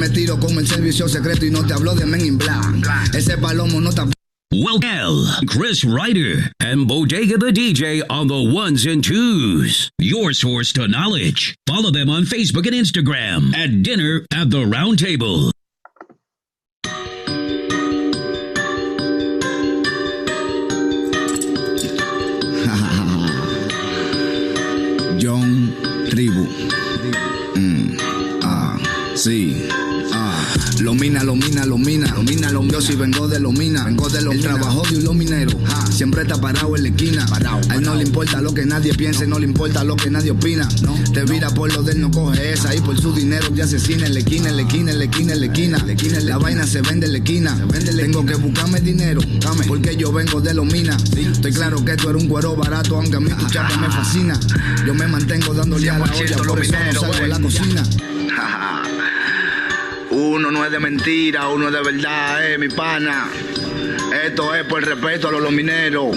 me tiro como el servicio secreto y no te hablo de Men in Black. Ese palomo no está... Well, Chris Ryder and Bodega the DJ on the ones and twos. Your source to knowledge. Follow them on Facebook and Instagram at Dinner at the Round Table. John Tribu. Sí. Lomina. Yo sí vengo de Lomina. El trabajo de los mineros. Siempre está parado en la esquina. A él no le importa lo que nadie piense, no le importa lo que nadie opina. Te vira por lo de él, no coge esa. Y por su dinero ya asesina en la esquina. La vaina se vende en la esquina. Tengo que buscarme dinero, porque yo vengo de Lomina. Estoy claro que tú eres un cuero barato, aunque a mí tu chapa me fascina. Yo me mantengo dándole a la olla, por eso no salgo de la cocina. Uno no es de mentira, uno es de verdad, mi pana. Esto es por respeto a los mineros.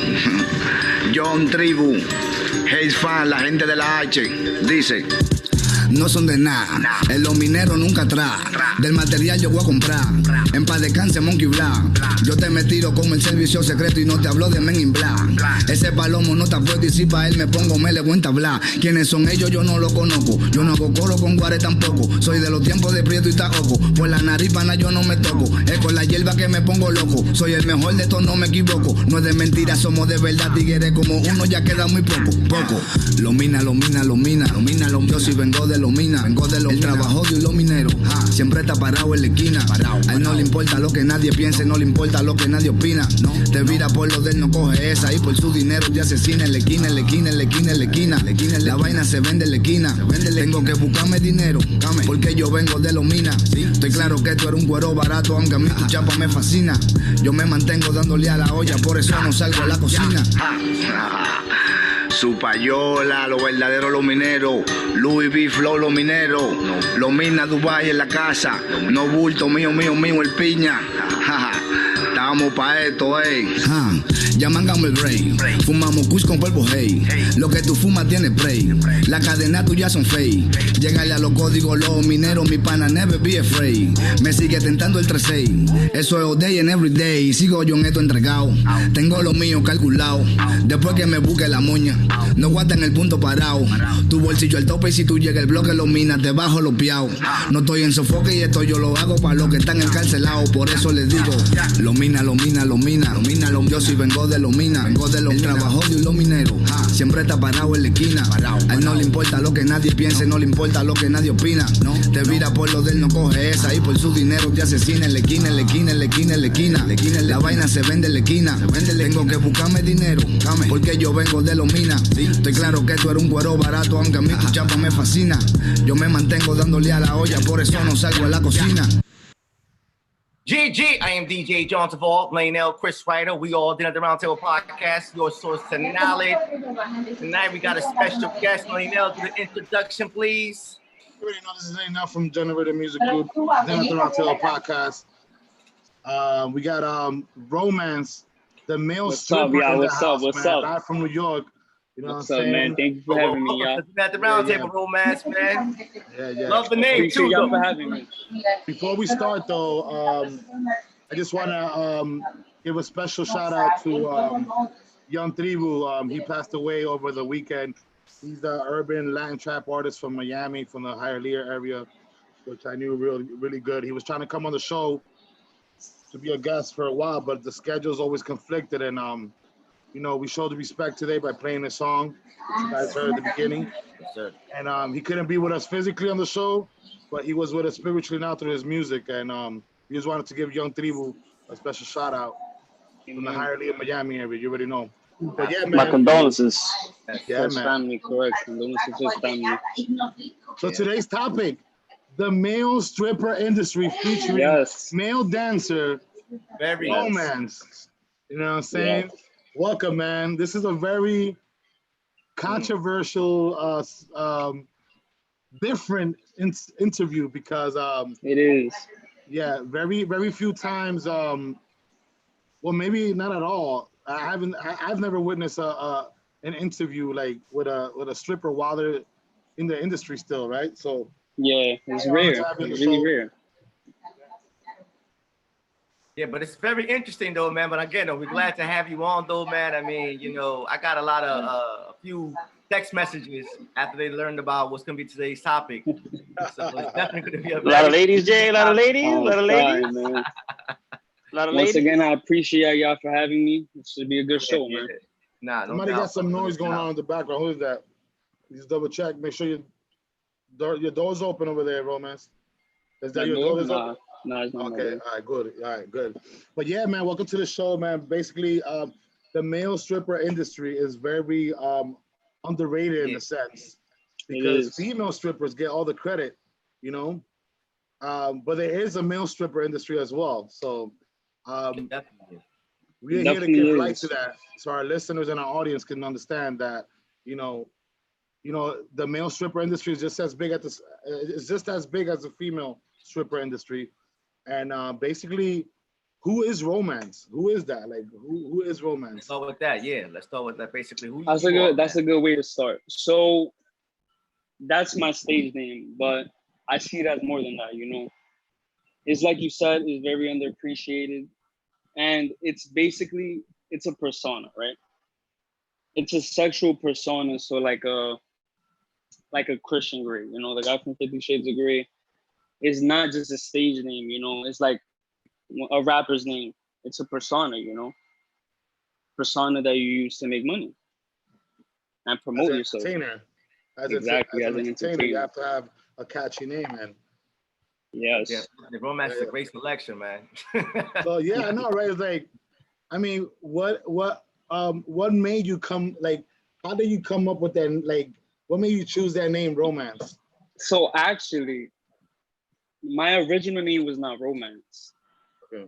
John Tribu, Haze Fan, la gente de la H, dice: no son de nada, en los mineros nunca atrás. Del material yo voy a comprar, en paz descanse Monkey Black. Yo te me tiro como el servicio secreto y no te hablo de Men in Black. Ese palomo no te puede decir pa' él, me pongo me le cuenta hablar. ¿Quiénes son ellos? Yo no lo conozco. Yo no hago coro con guare tampoco. Soy de los tiempos de Prieto y Taoco. Por la nariz pana yo no me toco. Es con la hierba que me pongo loco. Soy el mejor de todos, no me equivoco. No es de mentira, somos de verdad. Tigres como uno ya queda muy poco. Lomina. Yo sí vengo de Lomina. El trabajo de los mineros. Siempre está parado en la esquina. A él no le importa lo que nadie piense, no le importa lo que nadie opina. Te vira por lo de él, no coge esa. Y por su dinero ya asesina en la esquina. La vaina se vende en la esquina. Tengo que buscarme dinero, porque yo vengo de Lomina. Estoy claro que tú eres un cuero barato, aunque a mí tu chapa me fascina. Yo me mantengo dándole a la olla, por eso no salgo a la cocina. Su payola, lo verdadero los mineros. Louis V. Flow, los mineros. Lomina, Dubai en la casa. No bulto, mío, el piña. Estamos pa' esto, ya mangamos el brain. Fumamos kush con polvo, hey. Lo que tú fumas tiene spray. La cadena tuya son fake. Llegale a los códigos, los mineros, mi pana, never be afraid. Me sigue tentando el 3-6. Eso es all day and every day. Sigo yo en esto entregado. Tengo lo mío calculado. Después que me busque la moña, no guarda en el punto parado. Tu bolsillo al tope y si tú llegas el bloque lo minas, te bajo los piaos. No estoy en sofoque y esto yo lo hago para los que están encarcelados. Por eso les digo, Lomina. Yo sí vengo de Lomina. El trabajo de los mineros. Siempre está parado en la esquina. A él no le importa lo que nadie piense, no le importa lo que nadie opina. Te vira por lo de él, no coge esa. Y por su dinero te asesina en la esquina. La vaina se vende en la esquina. Tengo que buscarme dinero, porque yo vengo de Lomina. Estoy claro que tú eres un cuero barato, aunque a mí tu chapa me fascina. Yo me mantengo dándole a la olla, por eso no salgo a la cocina. GG, I am DJ John Tavall, Lionel, Chris Ryder. We all Dinner at the Round Table podcast, your source to knowledge. Tonight we got a special guest. Lionel, do the introduction, please. You already know this is Lionel from Generator Music Group, Dinner at the Round Table podcast. We got Romance, the male stripper. What's up? Back from New York. You know what's up, man? Thank you for having me, y'all. At the Round Table, Romance, man. Yeah. Love the name, too, y'all for having me. Before we start, though, I just want to give a special shout out to Young Tribu. He passed away over the weekend. He's the urban Latin trap artist from Miami, from the Hialeah area, which I knew really good. He was trying to come on the show to be a guest for a while, but the schedule's always conflicted, and you know, we showed the respect today by playing the song, which you guys heard at the beginning. Yes, sir. And he couldn't be with us physically on the show, but he was with us spiritually now through his music. And we just wanted to give Young Tribu a special shout out from the Hialeah, Miami area. You already know. But yeah, man. My condolences. Yeah, his man. family, correct. Condolences to his family. So today's topic, the male stripper industry featuring male dancer, Romance. You know what I'm saying? Yes. Welcome, man. This is a very controversial, different interview because it is. Yeah, very few times. Well, maybe not at all. I've never witnessed an interview like with a stripper while they're in the industry still, right? So yeah, it's rare. It's really rare. Yeah, but it's very interesting though, man. But again, we're glad to have you on though, man. I mean, I got a lot of a few text messages after they learned about what's gonna be today's topic. So it's definitely gonna be a A lot of very ladies, Jay. A lot of ladies. A I'm lot of ladies. trying, man. A lot of Once ladies. again, I appreciate y'all for having me. It should be a good show, man. Nah, no Somebody doubt, got some brother, noise no going doubt. on in the background. Who is that? Just double check. Make sure your door's open over there, Romance. Is that My your door? door? Is Nah, open? nah, it's not my Okay, door. all right, good. All right, good. But yeah, man, welcome to the show, man. Basically, the male stripper industry is very underrated in a sense because is. female strippers get all the credit, you know. But there is a male stripper industry as well. So Definitely. we're here to Definitely give light is. to that, so our listeners and our audience can understand that, the male stripper industry is just as big as the female stripper industry. And basically, who is romance? Who is that? Like, who is Let's romance? start with that. Yeah, let's start with that. Basically, who That's you a are, good. That's man. a good way to start. So that's my stage name, but I see it as more than that. It's like you said, it's very underappreciated, and it's basically it's a persona, right? It's a sexual persona. So like a Christian Grey, the guy from 50 Shades of Grey, is not just a stage name. It's like a rapper's name. It's a persona. Persona that you use to make money and As promote an yourself. entertainer, Exactly, as as an an entertainer, you entertainer. have to have a catchy name, man. Yes. Yeah, the romance is a great selection, man. So yeah, I know, right? It's like, I mean, what made you come, like, how did you come up with that? Like, what made you choose that name, Romance? So actually, my original name was not Romance. Okay.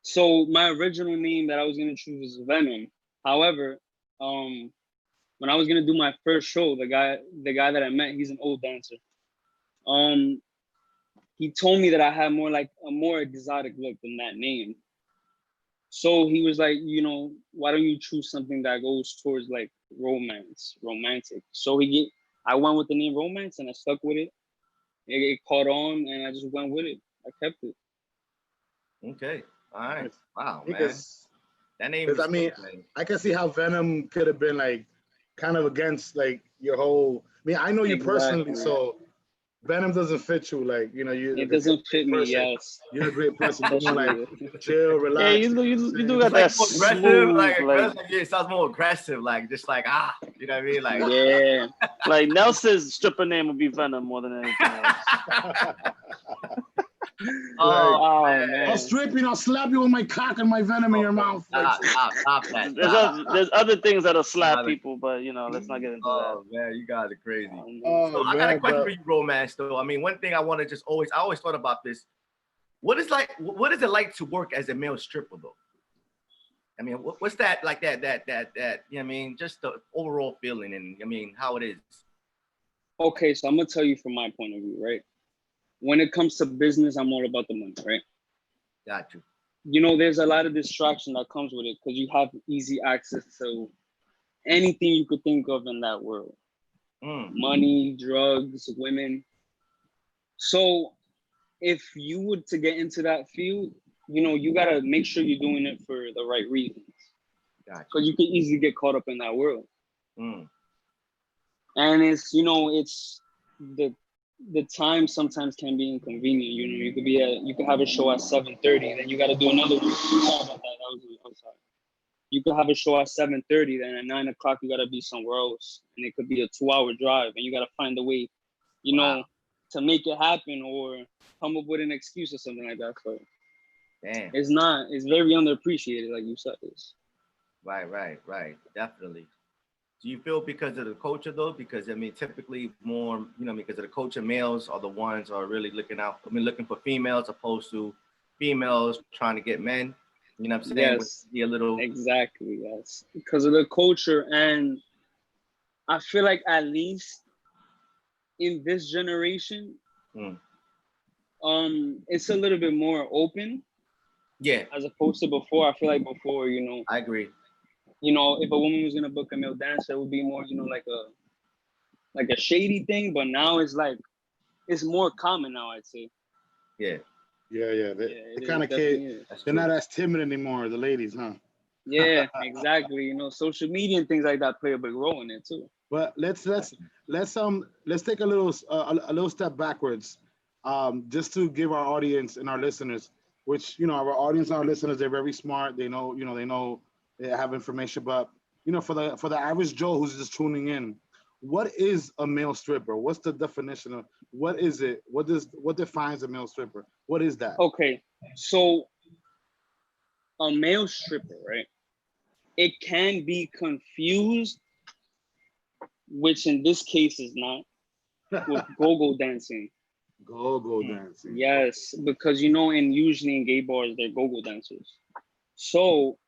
So my original name that I was gonna choose was Venom. However, when I was gonna do my first show, the guy that I met, he's an old dancer. He told me that I had a more exotic look than that name. So he was like, why don't you choose something that goes towards like romantic? So I went with the name Romance and I stuck with it. It caught on and I just went with it. I kept it. Okay, all right. Wow, man. Because That name is. I mean, I can see how Venom could have been like kind of against like your whole. I mean, I know you personally, Exactly. so Venom doesn't fit you. Like, It doesn't fit me. Yes. You're a great person. That's You're like true. chill, relax. Yeah, you do got like that more aggressive, smooth, like like aggressive. Yeah, it sounds more aggressive, like just like you know what I mean? Like Yeah. like Nelson's stripper name would be Venom more than anything else. Oh I'll man. strip you, I'll slap you with my cock and my venom in your mouth. Like, Stop that. There's other things that'll slap people, but let's not get into Oh man, you guys are crazy. oh, So I got a man, question but for you, Romance. Though I mean, one thing I want to I always thought about this. What is it like to work as a male stripper though? I mean, what's that like? That you know what I mean, just the overall feeling, and I mean, how it is. Okay, so I'm gonna tell you from my point of view, right? When it comes to business, I'm all about the money, right? Got you. There's a lot of distraction that comes with it because you have easy access to anything you could think of in that world. Money, drugs, women. So if you were to get into that field, you gotta make sure you're doing it for the right reasons. Because you can easily get caught up in that world. And it's the time sometimes can be inconvenient. You could have a show at 7:30, then you got to do another one. Sorry about that. I'm sorry. You could have a show at 7:30, then at 9 o'clock you got to be somewhere else, and it could be a 2-hour drive, and you got to find a way, to make it happen or come up with an excuse or something like that. So Damn. it's very underappreciated, like you said. Right. Definitely. Do you feel because of the culture though? Because I mean, typically more, because of the culture, males are the ones who are really looking for females opposed to females trying to get men. You know what I'm saying? Yes, be a little exactly. Yes, because of the culture, and I feel like at least in this generation, it's a little bit more open. Yeah. As opposed to before, I feel like before, I agree. If a woman was gonna book a male dancer, it would be more, like a shady thing. But now it's like it's more common now, I'd say. Yeah. Yeah. it They is, kind of definitely is. they're not as timid anymore. The ladies, huh? Yeah, exactly. You know, social media and things like that play a big role in it too. But let's take a little step backwards, just to give our audience and our listeners, which our audience and our listeners, they're very smart. They know they have information, but for the average Joe who's just tuning in, what is a male stripper? What's the definition of what is it? What defines a male stripper? What is that? Okay, so a male stripper, right? It can be confused, which in this case is not, with go-go dancing. Go dancing. Yes, because and usually in gay bars they're go-go dancers. So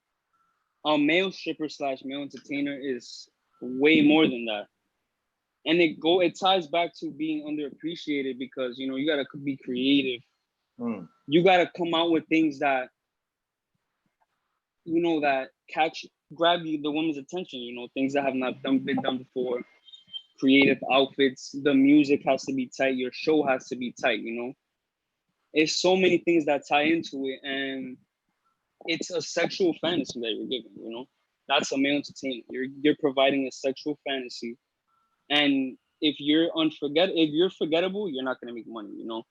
a male stripper slash male entertainer is way more than that. And it ties back to being underappreciated because you gotta be creative. You gotta come out with things that that grab the woman's attention. Things that have not been done before. Creative outfits. The music has to be tight. Your show has to be tight. It's so many things that tie into it, and it's a sexual fantasy that you're giving. That's a male entertainer. You're providing a sexual fantasy, and if you're forgettable, you're not gonna make money. You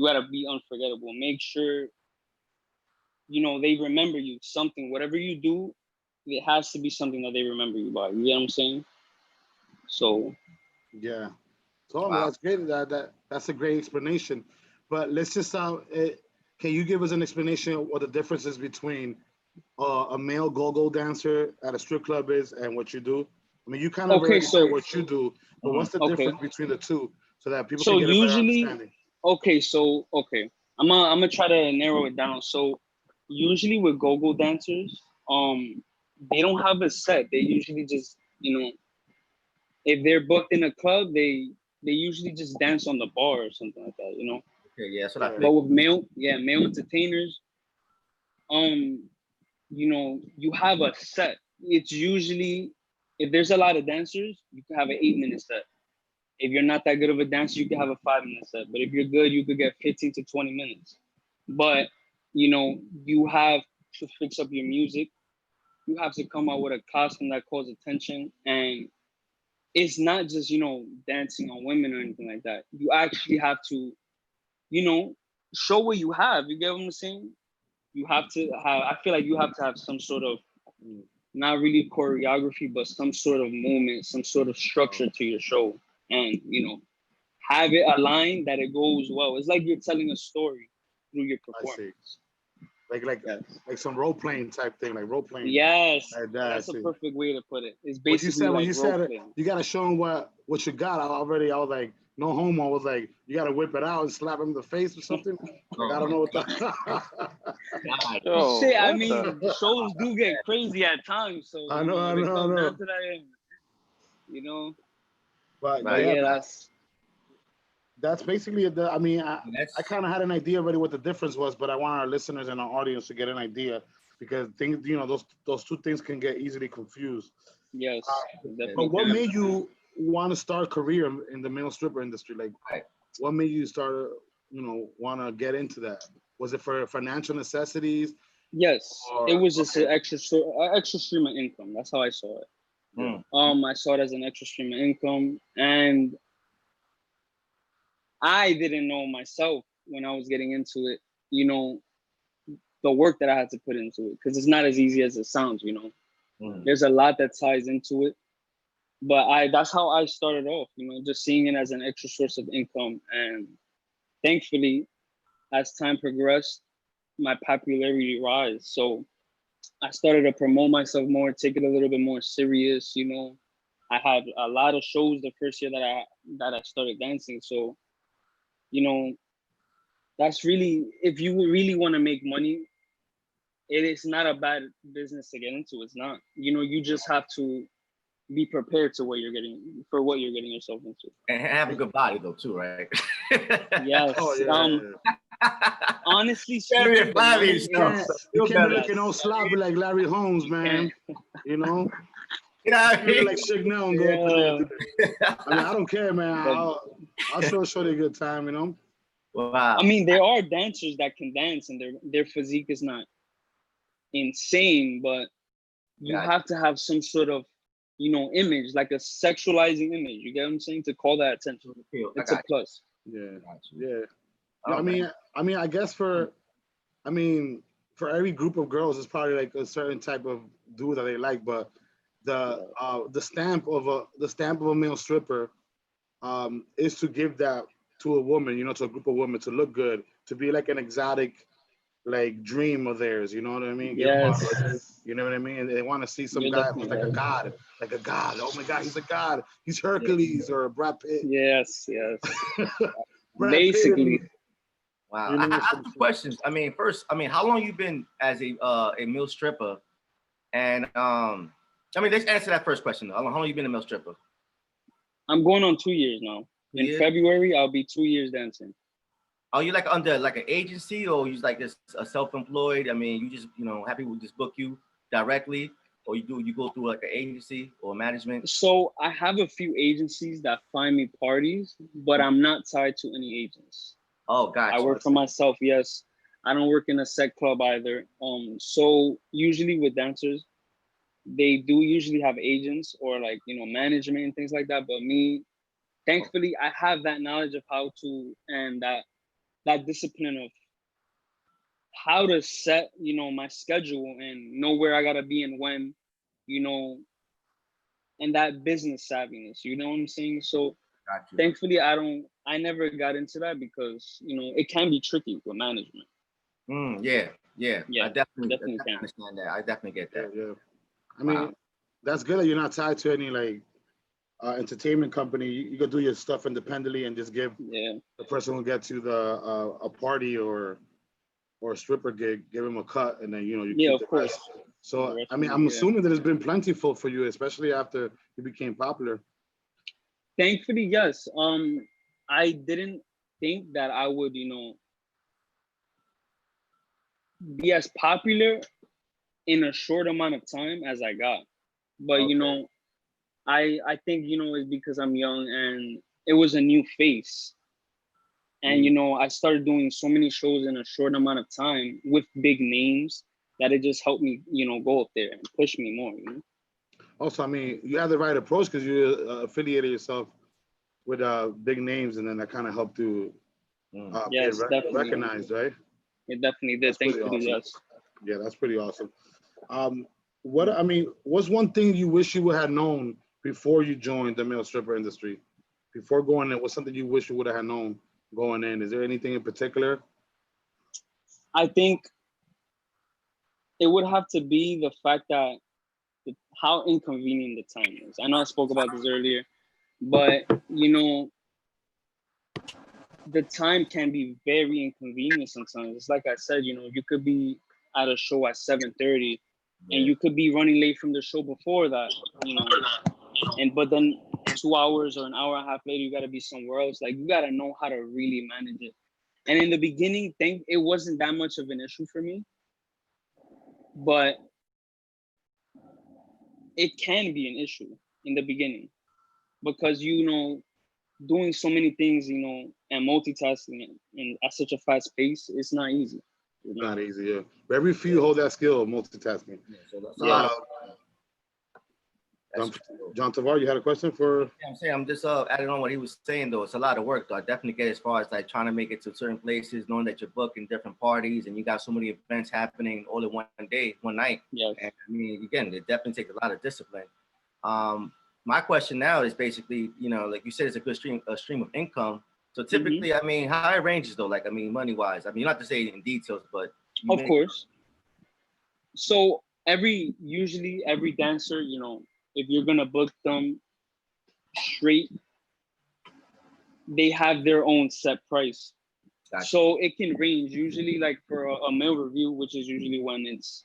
gotta be unforgettable. Make sure they remember you. Something, whatever you do, it has to be something that they remember you by. You get what I'm saying? So Yeah. So Wow. that's great. That's a great explanation. But let's just can you give us an explanation of what the differences between a male go-go dancer at a strip club is and what you do? I mean, you kind of already said what you do, but what's the difference between the two so that people so can get a better usually understanding? I'm gonna try to narrow it down. So usually with go-go dancers, they don't have a set. They usually just if they're booked in a club, they usually just dance on the bar or something like that. Okay, yeah, that's what I But think. with male entertainers, you have a set. It's usually, if there's a lot of dancers, you can have an 8-minute set. If you're not that good of a dancer, you can have a 5-minute set. But if you're good, you could get 15 to 20 minutes. But you have to fix up your music. You have to come out with a costume that calls attention, and it's not just dancing on women or anything like that. You actually have to show what you have. You get what I'm saying? You have to have. I feel like you have to have some sort of not really choreography, but some sort of movement, some sort of structure to your show, and have it aligned that it goes well. It's like you're telling a story through your I see. performance. Like some role playing type thing, like role playing. Yes, Like that, that's a perfect way to put it. It's What you basically said when like you role said it, playing. you gotta show them what you got. I was like, no homo. I was like, you gotta whip it out and slap him in the face or something. Like, I don't know what that. Yo, Shit, I what mean, the- shows do get crazy at times. So I know. when it comes down to that, But Right. yeah, yeah, that's basically the. I mean, I That's kind of had an idea already what the difference was, but I want our listeners and our audience to get an idea because things, those two things can get easily confused. yes, But definitely. what can. made you want to start a career in the male stripper industry? Like, Right. what made you start, want to get into that? Was it for financial necessities? Yes, Or it was just okay. an extra stream of income. That's how I saw it. I saw it as an extra stream of income, and I didn't know myself when I was getting into it. The work that I had to put into it because it's not as easy as it sounds. There's a lot that ties into it, but that's how I started off. Just seeing it as an extra source of income, and thankfully, as time progressed, my popularity rise. So I started to promote myself more, take it a little bit more serious. I had a lot of shows the first year that I started dancing. So, that's really, if you really want to make money, it is not a bad business to get into. It's not. You just have to be prepared to what you're getting yourself into. and have a good body though too, right? Yes. Oh yeah. Honestly Very speaking, the money funny stuff. is- You can't be Yes. looking all sloppy like Larry Holmes, man. You know what I You mean? look like Suge now and go up in there. I mean, I don't care, man. I'll show Shorty a good time. Wow. I mean, there are dancers that can dance and their physique is not insane, but you have to have some sort of, image, like a sexualizing image. You get what I'm saying? To call that attention. It's a plus. Yeah. Yeah. Okay. I mean, I guess for every group of girls, it's probably like a certain type of dude that they like, but the stamp of a male stripper is to give that to a woman, to a group of women, to look good, to be like an exotic, like, dream of theirs. You know what I mean? Yes. You know what I mean? And they want to see some You're guy who's definitely right. like a god. Oh my God, he's a god. He's Hercules or Brad Pitt. Yes. Brad Basically. Pitt. Wow. You know, I have two questions. I mean, first, how long you been as a male stripper? And let's answer that first question. How long you been a male stripper? I'm going on 2 years now. In February, I'll be 2 years dancing. Are you like under like an agency, or you like this self-employed? I mean, you just happy with just book you directly, or you go through like an agency or management? So I have a few agencies that find me parties, but I'm not tied to any agents. Oh, gotcha. I work for myself. Yes, I don't work in a set club either. So usually with dancers, they do usually have agents or like management and things like that. But me, thankfully, I have that knowledge of how to, and that discipline of how to set my schedule and know where I gotta be and when, and that business savviness. You know what I'm saying? So thankfully, I never got into that because it can be tricky with management. Yeah. I definitely can understand that. I definitely get that. Yeah. I mean, that's good that you're not tied to any like entertainment company. You can do your stuff independently and just give the person who gets you a party or a stripper gig, give him a cut, and then you keep of course. So I mean, I'm assuming that it's been plentiful for you, especially after you became popular. Thankfully, yes. I didn't think that I would, be as popular in a short amount of time as I got. But I think it's because I'm young and it was a new face. And I started doing so many shows in a short amount of time with big names that it just helped me, go up there and push me more. Also, I mean, you had the right approach because you affiliated yourself with big names, and then that kind of helped you get recognized, right? It definitely did. Thankfully, yes. Yeah, that's pretty awesome. What's one thing you wish you would have known before you joined the male stripper industry? Before going in, what's something you wish you would have known going in? Is there anything in particular? I think it would have to be the fact that how inconvenient the time is. I know I spoke about this earlier, but the time can be very inconvenient sometimes. It's like I said, you could be at a show at 7:30 and you could be running late from the show before that, but then 2 hours or an hour and a half later, you got to be somewhere else. Like, you got to know how to really manage it. And in the beginning, it wasn't that much of an issue for me, but it can be an issue in the beginning because, doing so many things, and multitasking and at such a fast pace, it's not easy. It's not easy, yeah. Very few hold that skill of multitasking. John Tavar, you had a question for? Yeah, I'm saying, I'm just adding on what he was saying, though. It's a lot of work, though. I definitely get as far as like trying to make it to certain places, knowing that you're booking different parties and you got so many events happening all in one day, one night. Yeah. And I mean, again, it definitely takes a lot of discipline. My question now is basically, like you said, it's a good stream of income. So typically, I mean, how it ranges though, like, I mean, money-wise. I mean, you don't have to say it in details, but of course. So usually every dancer, if you're gonna book them straight, they have their own set price. Gotcha. So it can range usually like for a male review, which is usually when it's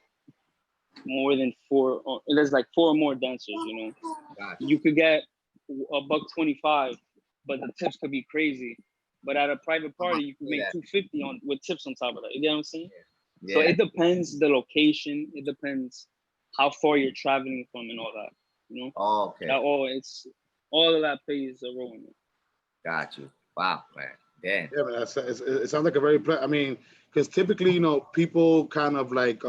more than 4, or there's like 4 or more dancers, Gotcha. You could get $125, but the tips could be crazy. But at a private party, you can make $250 with tips on top of that. You know what I'm saying? Yeah. So it depends the location. It depends how far you're traveling from and all that. Oh, okay. All of that plays a role in it. Got you. Wow, man. Yeah. Yeah, man, it sounds like a very, I mean, because typically, people kind of like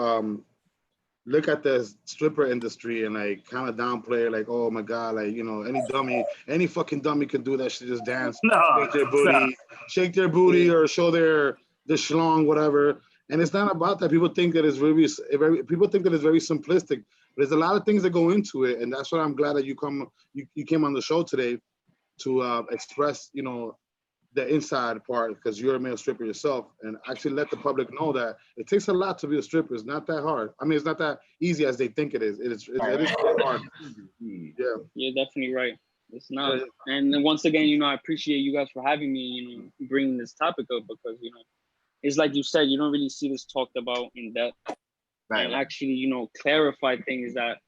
look at the stripper industry and like kind of downplay, like, oh my God, like, any fucking dummy can do that shit, just dance, No, shake their booty or show the schlong, whatever. And it's not about that. People think that it's people think that it's very simplistic, but there's a lot of things that go into it. And that's what I'm glad that you came on the show today to express, the inside part, because you're a male stripper yourself, and actually let the public know that it takes a lot to be a stripper. It's not that hard. I mean, it's not that easy as they think it is. It is pretty hard. Yeah. You're definitely right. It's not. And then once again, I appreciate you guys for having me, bringing this topic up, because, it's like you said, you don't really see this talked about in depth. Right. And actually, clarify things that,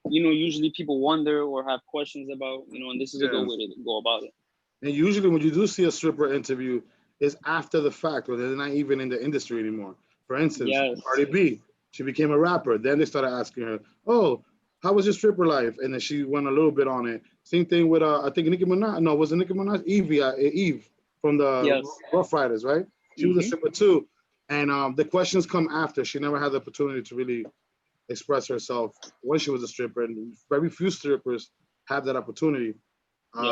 usually people wonder or have questions about, and this is a good way to go about it. And usually when you do see a stripper interview, it's after the fact, or they're not even in the industry anymore. For instance, Cardi B, she became a rapper. Then they started asking her, oh, how was your stripper life? And then she went a little bit on it. Same thing with, I think Nicki Minaj. No, was it Nicki Minaj? Eve from the Rough Riders, right? She was a stripper too. And the questions come after. She never had the opportunity to really express herself when she was a stripper. And very few strippers have that opportunity. We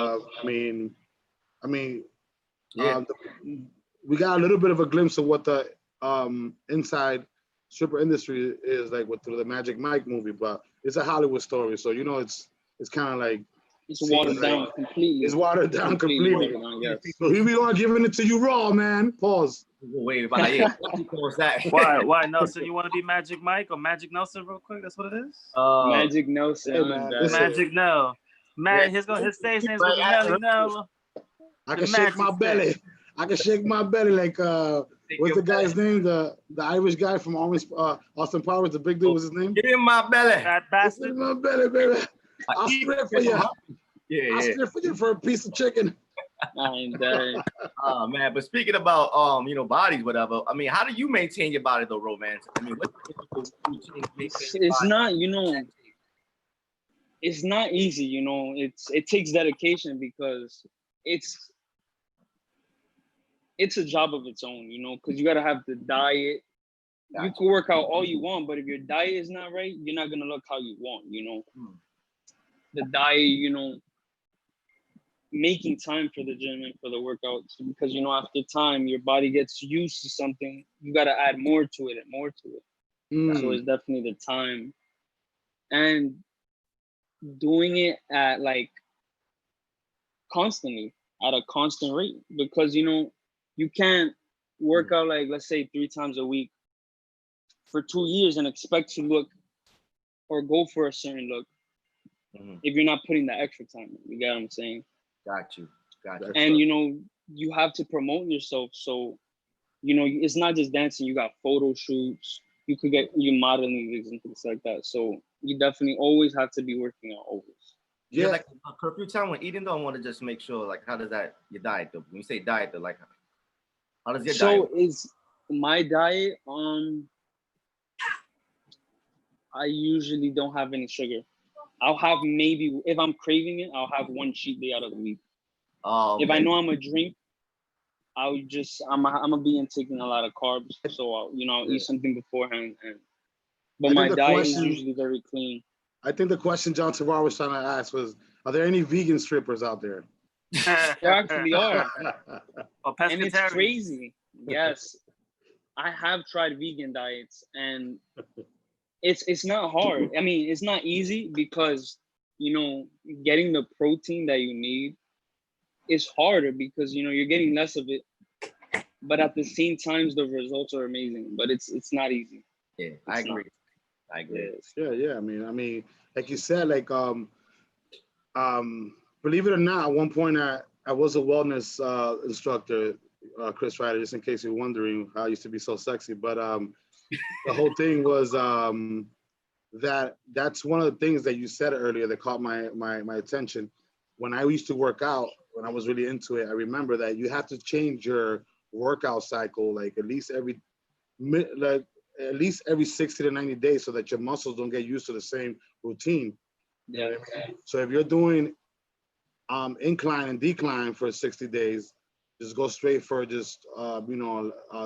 got a little bit of a glimpse of what the inside stripper industry is like with the Magic Mike movie, but it's a Hollywood story, so it's kind of like it's watered down completely. It's watered down completely. Yes. So here we are giving it to you raw, man. Pause. Wait about that. Why Nelson? You want to be Magic Mike or Magic Nelson real quick? That's what it is. Magic Nelson. Hey, man, Magic No. His stage name's gonna be Nelly No. I can shake my belly. I can shake my belly like what's the guy's name? The Irish guy from Austin Powers, the big dude, was his name? Get in my belly. That bastard. Get in my belly, baby. I'll strip for you. Yeah. I'll strip for you for a piece of chicken. Oh man, but speaking about bodies, whatever. I mean, how do you maintain your body though, Romance? I mean, it's not, it's not easy, it takes dedication, because it's a job of its own, because you got to have the diet. Gotcha. You can work out all you want, but if your diet is not right, you're not going to look how you want, The diet, making time for the gym and for the workouts, because, after time, your body gets used to something. You got to add more to it and more to it. So it's definitely the time. And doing it at constantly, at a constant rate, because, you can't work out let's say 3 times a week for 2 years and expect to look or go for a certain look if you're not putting the extra time in. You get what I'm saying? Got you. And you have to promote yourself. So, it's not just dancing. You got photo shoots. You could get your modeling gigs and things like that. So you definitely always have to be working out always. Yeah, like a curfew time when eating though. I want to just make sure, how does that your diet though? When you say diet though, how does your diet? So is my diet I usually don't have any sugar. I'll have maybe, if I'm craving it, I'll have one cheat day out of the week. Oh, okay. If I know I'm a drink, I'm gonna be taking a lot of carbs, so I'll eat something beforehand. But my diet is usually very clean. I think the question John Tavar was trying to ask was, are there any vegan strippers out there? There actually are. And it's crazy. Yes. I have tried vegan diets, and it's not hard. I mean, it's not easy because, getting the protein that you need is harder because, you're getting less of it. But at the same time, the results are amazing. But it's not easy. Yeah, I agree. Yeah. I mean, like you said, believe it or not, at one point I was a wellness instructor, Chris Ryder, just in case you're wondering how I used to be so sexy. But the whole thing was that's one of the things that you said earlier that caught my attention. When I used to work out, when I was really into it, I remember that you have to change your workout cycle at least every 60 to 90 days so that your muscles don't get used to the same routine. Yeah. You know what I mean? So if you're doing incline and decline for 60 days, just go straight for just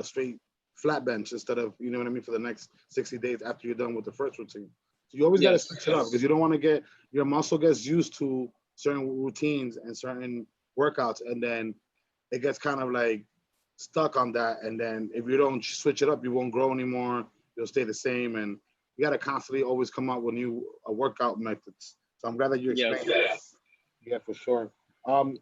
straight flat bench instead of, you know what I mean, for the next 60 days after you're done with the first routine. So you always got to switch it up because you don't want to get your muscle gets used to certain routines and certain workouts, and then it gets kind of like stuck on that. And then if you don't switch it up, you won't grow anymore. You'll stay the same, and you got to constantly always come up with new workout methods. So I'm glad that you explained that. Yeah, for sure. And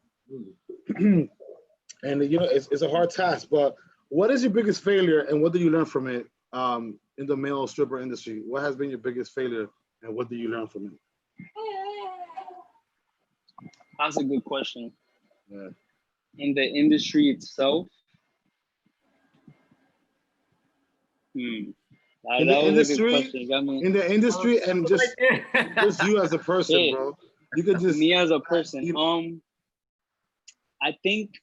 it's a hard task, but what is your biggest failure and what do you learn from it in the male stripper industry? What has been your biggest failure and what do you learn from it? That's a good question. Yeah. In the industry itself, In the industry and just you as a person, bro. You could just me as a person. I think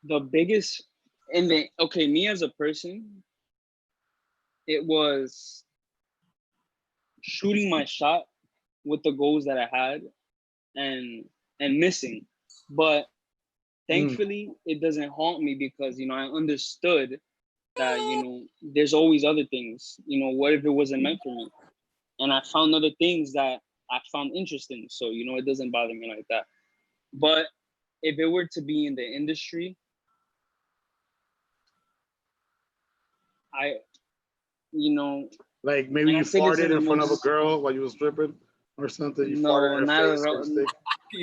the biggest me as a person, it was shooting my shot with the goals that I had and missing. But thankfully it doesn't haunt me because, I understood that, there's always other things, what if it wasn't meant for me? And I found other things that I found interesting. So, it doesn't bother me like that. But if it were to be in the industry, like maybe you farted in front of a girl while you were stripping or something. You farted in her face or stick.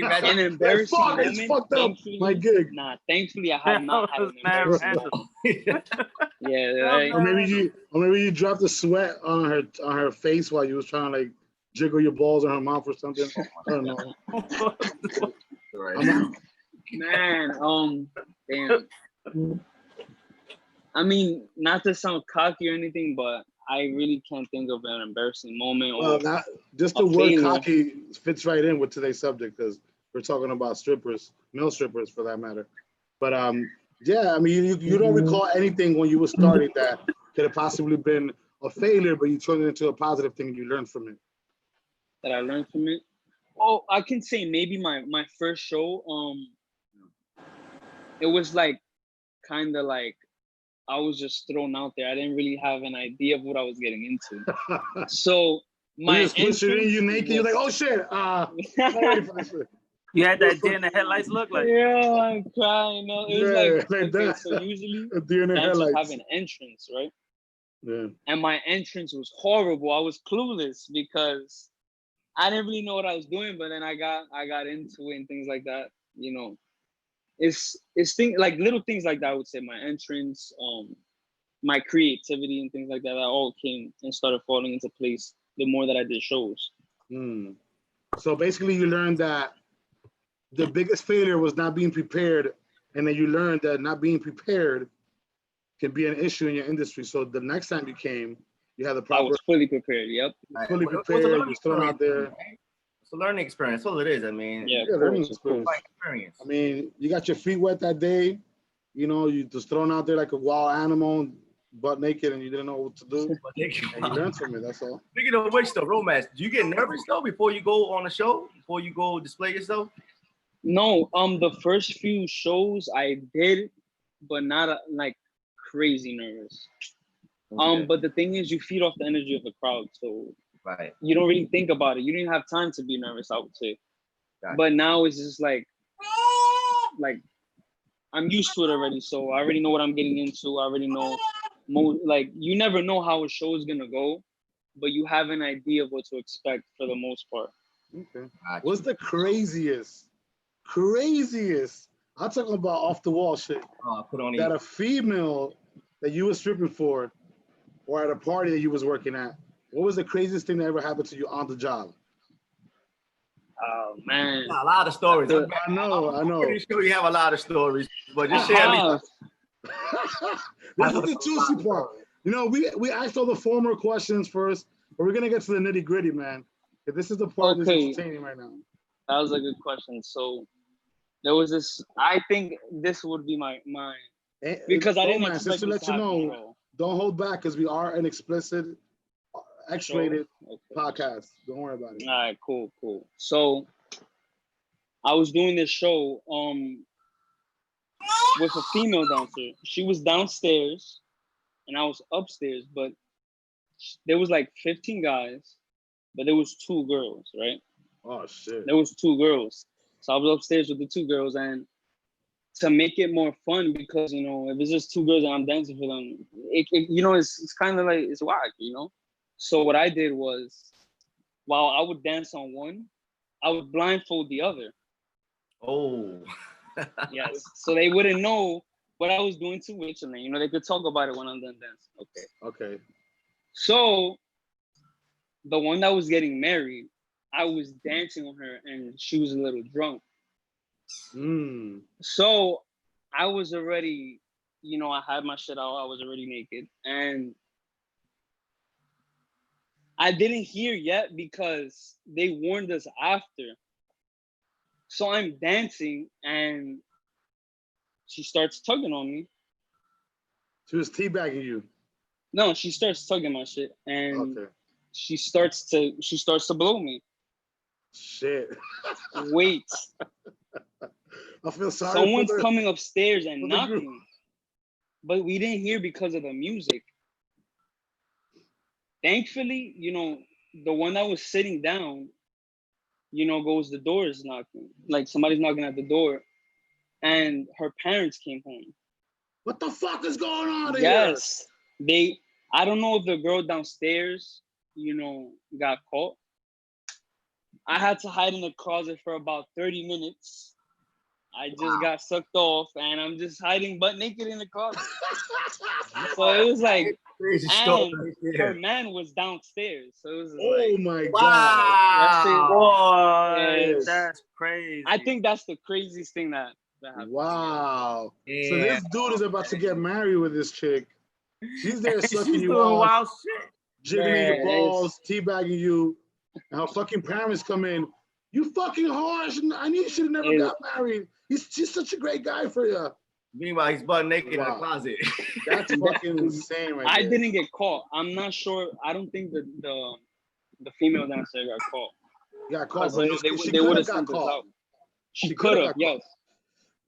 An embarrassing moment. It's fucked up. My gig. Nah, thankfully I have not had an embarrassing moment. Yeah, right. Or maybe you dropped the sweat on her face while you was trying to like jiggle your balls in her mouth or something. I don't know. Man, damn. I mean, not to sound cocky or anything, but I really can't think of an embarrassing moment. Just the word cocky fits right in with today's subject because we're talking about strippers, male strippers for that matter. But yeah, I mean, you don't recall anything when you were starting that could have possibly been a failure, but you turned it into a positive thing and you learned from it. That I learned from it? Oh, I can say maybe my first show, it was like kind of like I was just thrown out there. I didn't really have an idea of what I was getting into. So my entrance, you naked. You're like, oh shit! Not ready for this shit. You had that deer in the headlights look like. Yeah, I'm crying. No, it was like that. So usually dancers have an entrance, right? Yeah. And my entrance was horrible. I was clueless because I didn't really know what I was doing. But then I got into it and things like that. It's things like little things like that. I would say my entrance, my creativity and things like that. That all came and started falling into place the more that I did shows. So basically, you learned that the biggest failure was not being prepared, and then you learned that not being prepared can be an issue in your industry. So the next time you came, you had the proper. I was fully prepared. Yep. Fully prepared. You were thrown out there. It's a learning experience. That's all it is. I mean, learning experience. I mean, you got your feet wet that day. You just thrown out there like a wild animal, butt naked, and you didn't know what to do. And you learned from it. That's all. Speaking of which, though, Romance, do you get nervous though before you go on a show? Before you go display yourself? No. The first few shows I did, but not like crazy nervous. Okay. But the thing is, you feed off the energy of the crowd, so. Right. You don't really think about it. You didn't have time to be nervous, I would say. Gotcha. But now it's just like I'm used to it already. So I already know what I'm getting into. I already know you never know how a show is gonna go, but you have an idea of what to expect for the most part. Okay. Gotcha. What's the craziest? I'm talking about off the wall shit. That a female that you were stripping for or at a party that you was working at. What was the craziest thing that ever happened to you on the job? Oh man, a lot of stories. I know. I'm pretty sure you have a lot of stories, but just share. This is the juicy part. We asked all the former questions first, but we're gonna get to the nitty gritty, man. This is the part that's entertaining right now. That was a good question. So there was this. I think this would be my because I didn't expect just to let you know. Don't hold back because we are an explicit. X-rated podcast. Don't worry about it. All right, cool. So, I was doing this show with a female dancer. She was downstairs and I was upstairs, but there was like 15 guys, but there was 2 girls, right? Oh shit. There was 2 girls. So I was upstairs with the 2 girls, and to make it more fun, because if it's just 2 girls and I'm dancing for them, it's kind of like it's whack, So what I did was, while I would dance on one, I would blindfold the other. Oh. Yes. So they wouldn't know what I was doing to which, and then they could talk about it when I'm done dancing. Okay. So the one that was getting married, I was dancing on her, and she was a little drunk. So I was already, I had my shit out. I was already naked, and I didn't hear yet because they warned us after. So I'm dancing, and she starts tugging on me. She was teabagging you. No, she starts tugging my shit, and Okay. she starts to blow me. Shit. Wait. I feel sorry. Someone's coming upstairs and knocking, but we didn't hear because of the music. Thankfully, the one that was sitting down, goes, the door is knocking, like somebody's knocking at the door, and her parents came home. What the fuck is going on here? Yes, I don't know if the girl downstairs, got caught. I had to hide in the closet for about 30 minutes. I just got sucked off, and I'm just hiding butt naked in the closet. So it was like, and her man was downstairs. So it was like, my God. Boy, that's crazy. I think that's the craziest thing that happened. Wow. Yeah. So this dude is about to get married with this chick. She's there sucking She's you doing off, wild shit. jiggling your balls, teabagging you, and her fucking parents come in. You fucking harsh. I knew you should have never got married. She's such a great guy for you. Meanwhile, he's butt naked in the closet. That's fucking insane, right I there. didn't get caught. I'm not sure. I don't think that the female dancer got caught. Got caught. They would have sent us out. She could have, yes.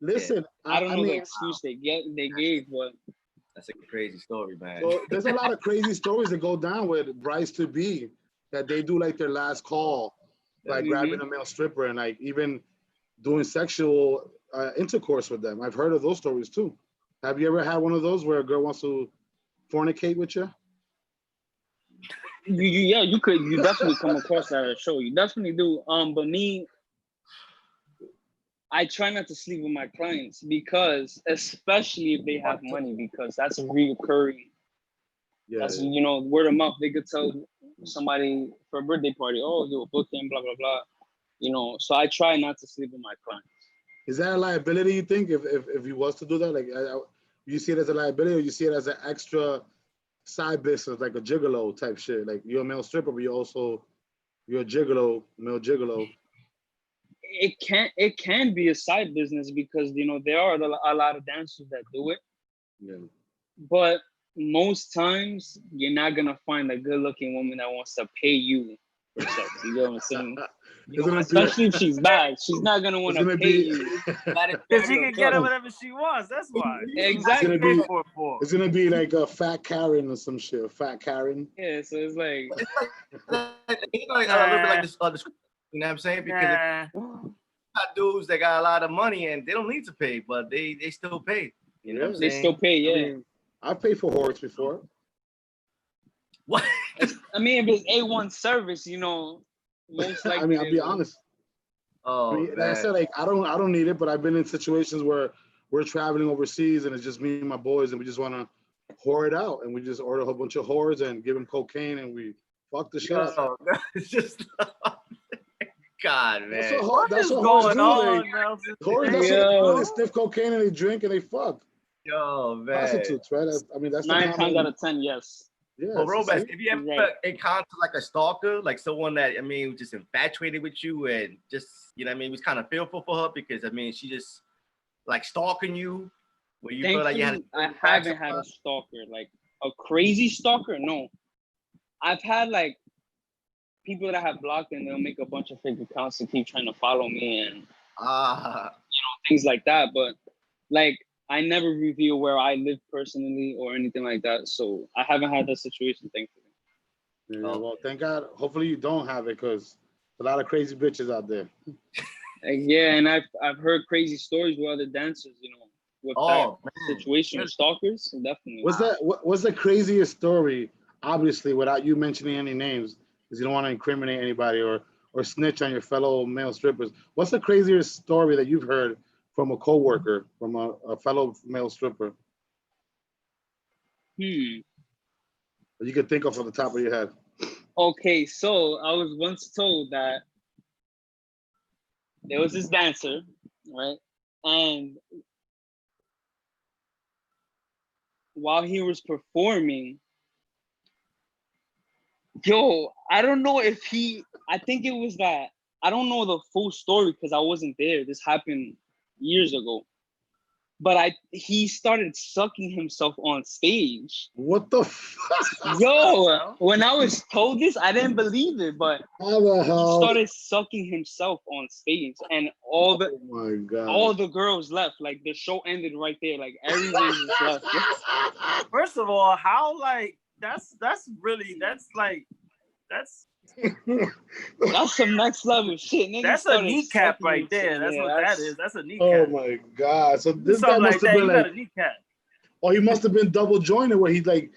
Listen, I don't know the excuse they gave, but that's a crazy story, man. So there's a lot of crazy stories that go down with brides to be, that they do like their last call, like grabbing a male stripper and like even doing sexual intercourse with them. I've heard of those stories too. Have you ever had one of those where a girl wants to fornicate with you? You could. You definitely come across that at a show. You definitely do. But me, I try not to sleep with my clients, because especially if they have money, because that's reoccurring. Yeah, that's word of mouth. They could tell somebody for a birthday party, oh, do a booking, blah blah blah. So I try not to sleep with my clients. Is that a liability, you think, if you was to do that? Like, you see it as a liability, or you see it as an extra side business, like a gigolo type shit? Like, you're a male stripper, but you're a gigolo, male gigolo. It can be a side business, because there are a lot of dancers that do it. Yeah. But most times you're not gonna find a good-looking woman that wants to pay you for sex. You know what I'm saying? Especially if she's bad, she's not gonna want to pay you. Because she can get her whatever she wants. That's why. Exactly. It's gonna be like a fat Karen or some shit. A fat Karen. Yeah. So it's like a little bit like this other. You know what I'm saying? Because got dudes that got a lot of money and they don't need to pay, but they still pay. You know what I'm saying? They still pay. Yeah. I've paid for whores before. What? I mean, if it's A1 service, most likely. I mean, I'll be honest. Oh, like I said, like I don't need it, but I've been in situations where we're traveling overseas and it's just me and my boys, and we just want to whore it out, and we just order a whole bunch of whores and give them cocaine, and we fuck the shit up. It's just. God, man. That's what going whores do. on, Whores, that's what they sniff cocaine and they drink and they fuck. Yo, man. Prostitutes, right? That's 9 times out of 10, yes. Yeah. Well, Robes, if you ever encounter like a stalker, like someone that was just infatuated with you and just was kind of fearful for her because she just like stalking you, where you feel like you had. I haven't had a stalker, like a crazy stalker. No, I've had people that I have blocked, and they'll make a bunch of fake accounts to keep trying to follow me, and things like that. But like, I never reveal where I live personally or anything like that. So I haven't had that situation, thankfully. Yeah, well, thank God. Hopefully you don't have it, because a lot of crazy bitches out there. Yeah, and I've heard crazy stories with other dancers, with that situation with stalkers. So definitely. What's the craziest story? Obviously, without you mentioning any names, because you don't want to incriminate anybody or snitch on your fellow male strippers. What's the craziest story that you've heard from a coworker, from a fellow male stripper? That you could think of on the top of your head. Okay, so I was once told that there was this dancer, right? And while he was performing, I don't know if I think it was that, I don't know the full story because I wasn't there. This happened years ago. But he started sucking himself on stage. What the fuck? Yo, when I was told this, I didn't believe it, but he started sucking himself on stage, and all the girls left. Like, the show ended right there. Like, everyone just left. First of all, how, like, that's some next level shit. Nigga, that's a kneecap right there. That's what that is. That's a kneecap. Oh my God! So this guy must have been like, or he must have been double jointed, where he like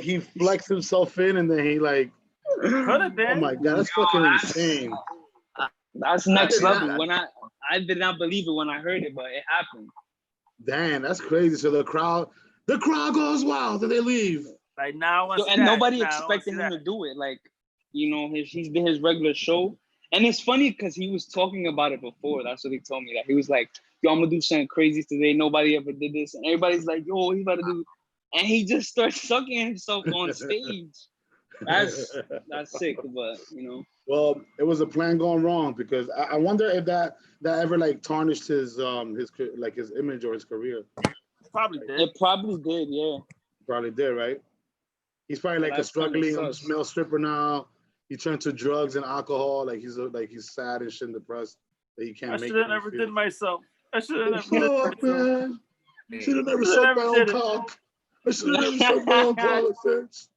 he flexed himself in and then he like. Could have been. Oh my God, that's fucking insane. That's next level. When I did not believe it when I heard it, but it happened. Damn, that's crazy. So the crowd goes wild, and they leave. Like, now, and nobody expected him to do it. Like, he's been his regular show. And it's funny because he was talking about it before. That's what he told me. That he was like, yo, I'm gonna do something crazy today. Nobody ever did this. And everybody's like, yo, he's about to do. And he just starts sucking himself on stage. That's sick, but Well, it was a plan gone wrong, because I wonder if that ever like tarnished his image or his career. Probably did. It probably did, yeah. Probably did, right? He's probably like a struggling male stripper now. He turned to drugs and alcohol. Like he's sad and shit and depressed that he can't make it. I should have never did myself. I should have never did myself. Should have never sucked my own cock. I should have never sucked my own cock.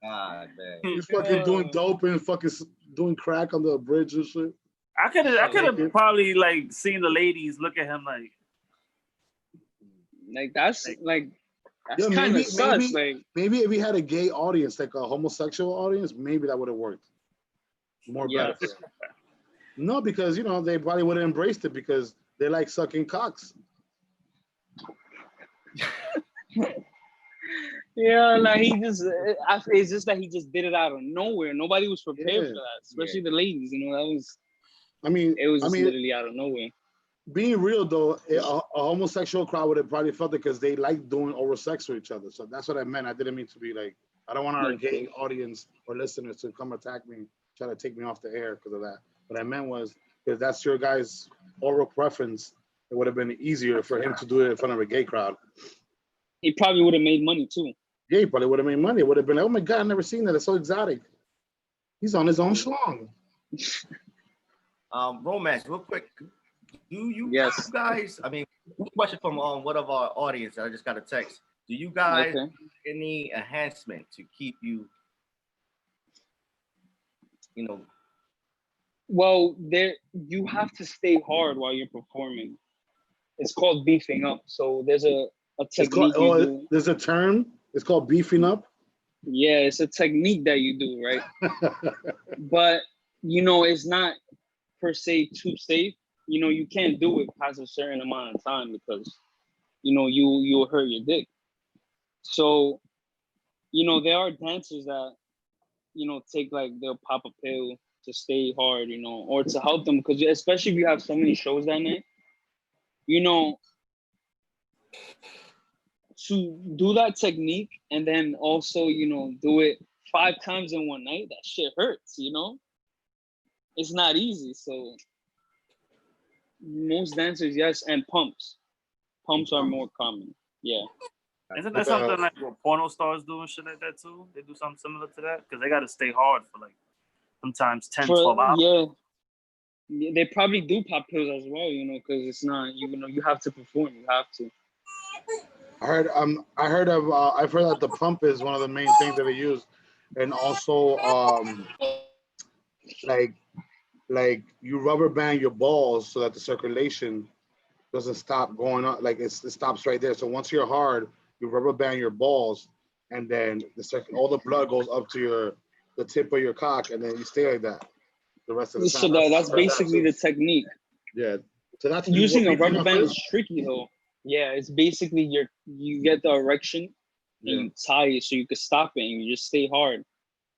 God, man. He's fucking doing dope and fucking doing crack on the bridge and shit. I could have probably like seen the ladies look at him like that's kind of sus. Maybe if he had a gay audience, like a homosexual audience, maybe that would have worked more better. No, because they probably would have embraced it because they like sucking cocks. Yeah, like it's just that he just did it out of nowhere. Nobody was prepared for that, especially the ladies. That was. It was literally out of nowhere. Being real though, a homosexual crowd would have probably felt it because they like doing oral sex with each other. So that's what I meant. I didn't mean to be like, I don't want our gay audience or listeners to come attack me, try to take me off the air because of that. What I meant was, because that's your guy's oral preference, it would have been easier for him to do it in front of a gay crowd. He probably would have made money too. Yeah, he probably would have made money. It would have been like, oh my God, I've never seen that. It's so exotic. He's on his own schlong. Romance, real quick. Do you guys, question from one of our audience, I just got a text. Do you guys any enhancement to keep you, Well, you have to stay hard while you're performing. It's called beefing up. So there's a technique there's a term. It's called beefing up. Yeah, it's a technique that you do, right? But it's not per se too safe. You can't do it past a certain amount of time because you'll hurt your dick. So there are dancers that take they'll pop a pill to stay hard, or to help them, because especially if you have so many shows that night, to do that technique and then also do it 5 times in one night, that shit hurts. It's not easy. So most dancers, yes, and pumps are more common. Yeah. Isn't that something like what porno stars do and shit like that too? They do something similar to that because they got to stay hard for sometimes 10, 12 hours. They probably do pop pills as well, you know, because it's not, you know, you have to perform. You have to. I've heard that the pump is one of the main things that they use, and also like you rubber band your balls so that the circulation doesn't stop going on. Like it stops right there. So once you're hard, you rubber band your balls, and then all the blood goes up to the tip of your cock, and then you stay like that the rest of the So time. that's basically the technique. Yeah. So that's Using a rubber band is tricky though. Yeah, it's basically you get the erection and you tie it so you can stop it and you just stay hard,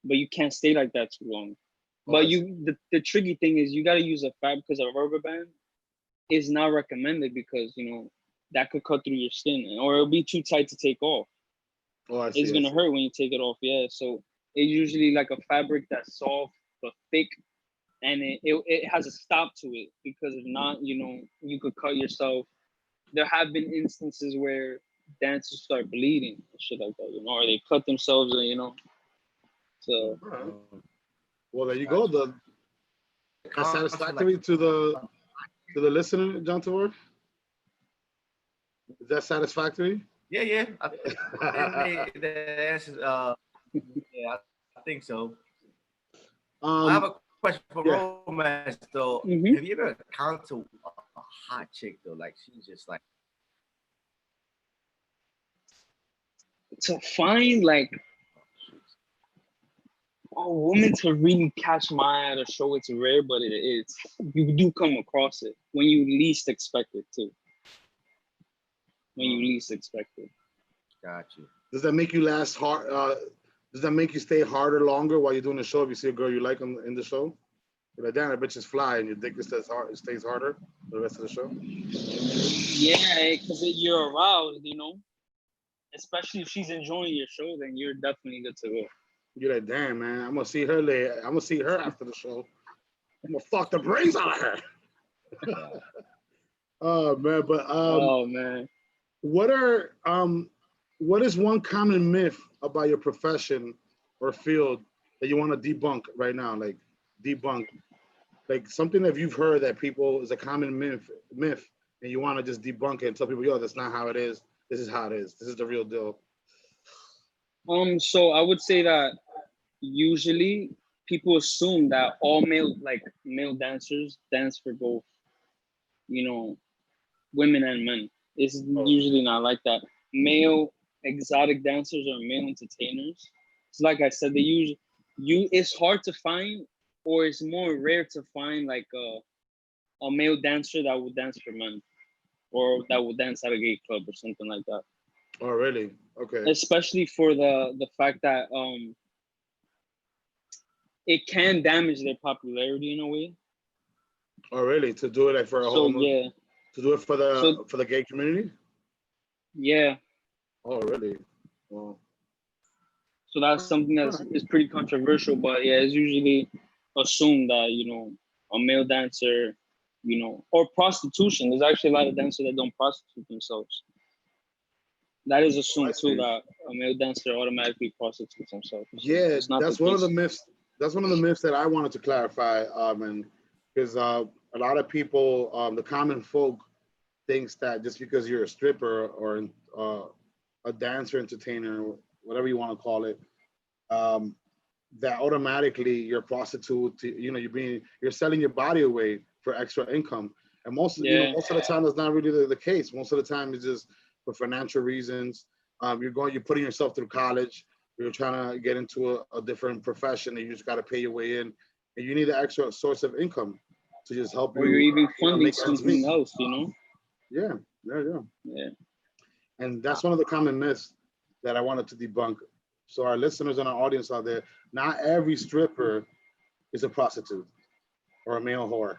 but you can't stay like that too long. But the tricky thing is you got to use a fab, because a rubber band is not recommended because, you know, that could cut through your skin, or it'll be too tight to take off. It's gonna hurt when you take it off. Yeah, so it's usually like a fabric that's soft but thick, and it has a stop to it, because if not, you know, you could cut yourself. There have been instances where dancers start bleeding and shit like that, you know, or they cut themselves, you know. So well, there you go. That's satisfactory to the listener, John Tawar? Is that satisfactory? Yeah. I think the answer, yeah, I think so. I have a question for romance though. Mm-hmm. Have you ever encountered a hot chick though? Like she's just like, to find like a woman to really catch my eye to show, it's rare, but you do come across it when you least expect it too. When you least expect it. Got you. Does that make you last hard? Does that make you stay harder longer while you're doing the show? If you see a girl you like in the show, you're like, damn, that bitch is fly, and your dick just stays harder the rest of the show. Yeah, because you're aroused, you know. Especially if she's enjoying your show, then you're definitely good to go. You're like, damn, man, I'm gonna see her later. I'm gonna see her after the show. I'm gonna fuck the brains out of her. Oh man, but oh man, what is one common myth about your profession or field that you want to debunk right now? Like debunk, like something that you've heard that people is a common myth, and you want to just debunk it and tell people, yo, that's not how it is. This is how it is. This is the real deal. So I would say that usually people assume that all male dancers dance for both, you know, women and men. It's usually not like that. Male exotic dancers or male entertainers, it's like I said, it's hard to find, or it's more rare to find like a male dancer that would dance for men, or that would dance at a gay club or something like that. Oh, really? Okay. Especially for the fact that it can damage their popularity in a way. Oh, really? To do it like for a whole yeah. To do it for the gay community? Yeah. Oh, really? Well. So that's something that's is pretty controversial, but yeah, it's usually assumed that, you know, a male dancer, you know, or prostitution. There's actually a lot of dancers that don't prostitute themselves. That is assumed too, that a male dancer automatically prostitutes himself. Yeah, that's one of the myths. That's one of the myths that I wanted to clarify, and because a lot of people, the common folk, thinks that just because you're a stripper or a dancer, entertainer, whatever you want to call it, that automatically you're a prostitute. You know, you're selling your body away for extra income, and most of the time that's not really the case. Most of the time it's just for financial reasons. You're putting yourself through college. You're trying to get into a different profession, and you just got to pay your way in, and you need an extra source of income to just help you. Or you're even funding something else, you know? Yeah. And that's one of the common myths that I wanted to debunk. So our listeners and our audience out there, not every stripper is a prostitute or a male whore.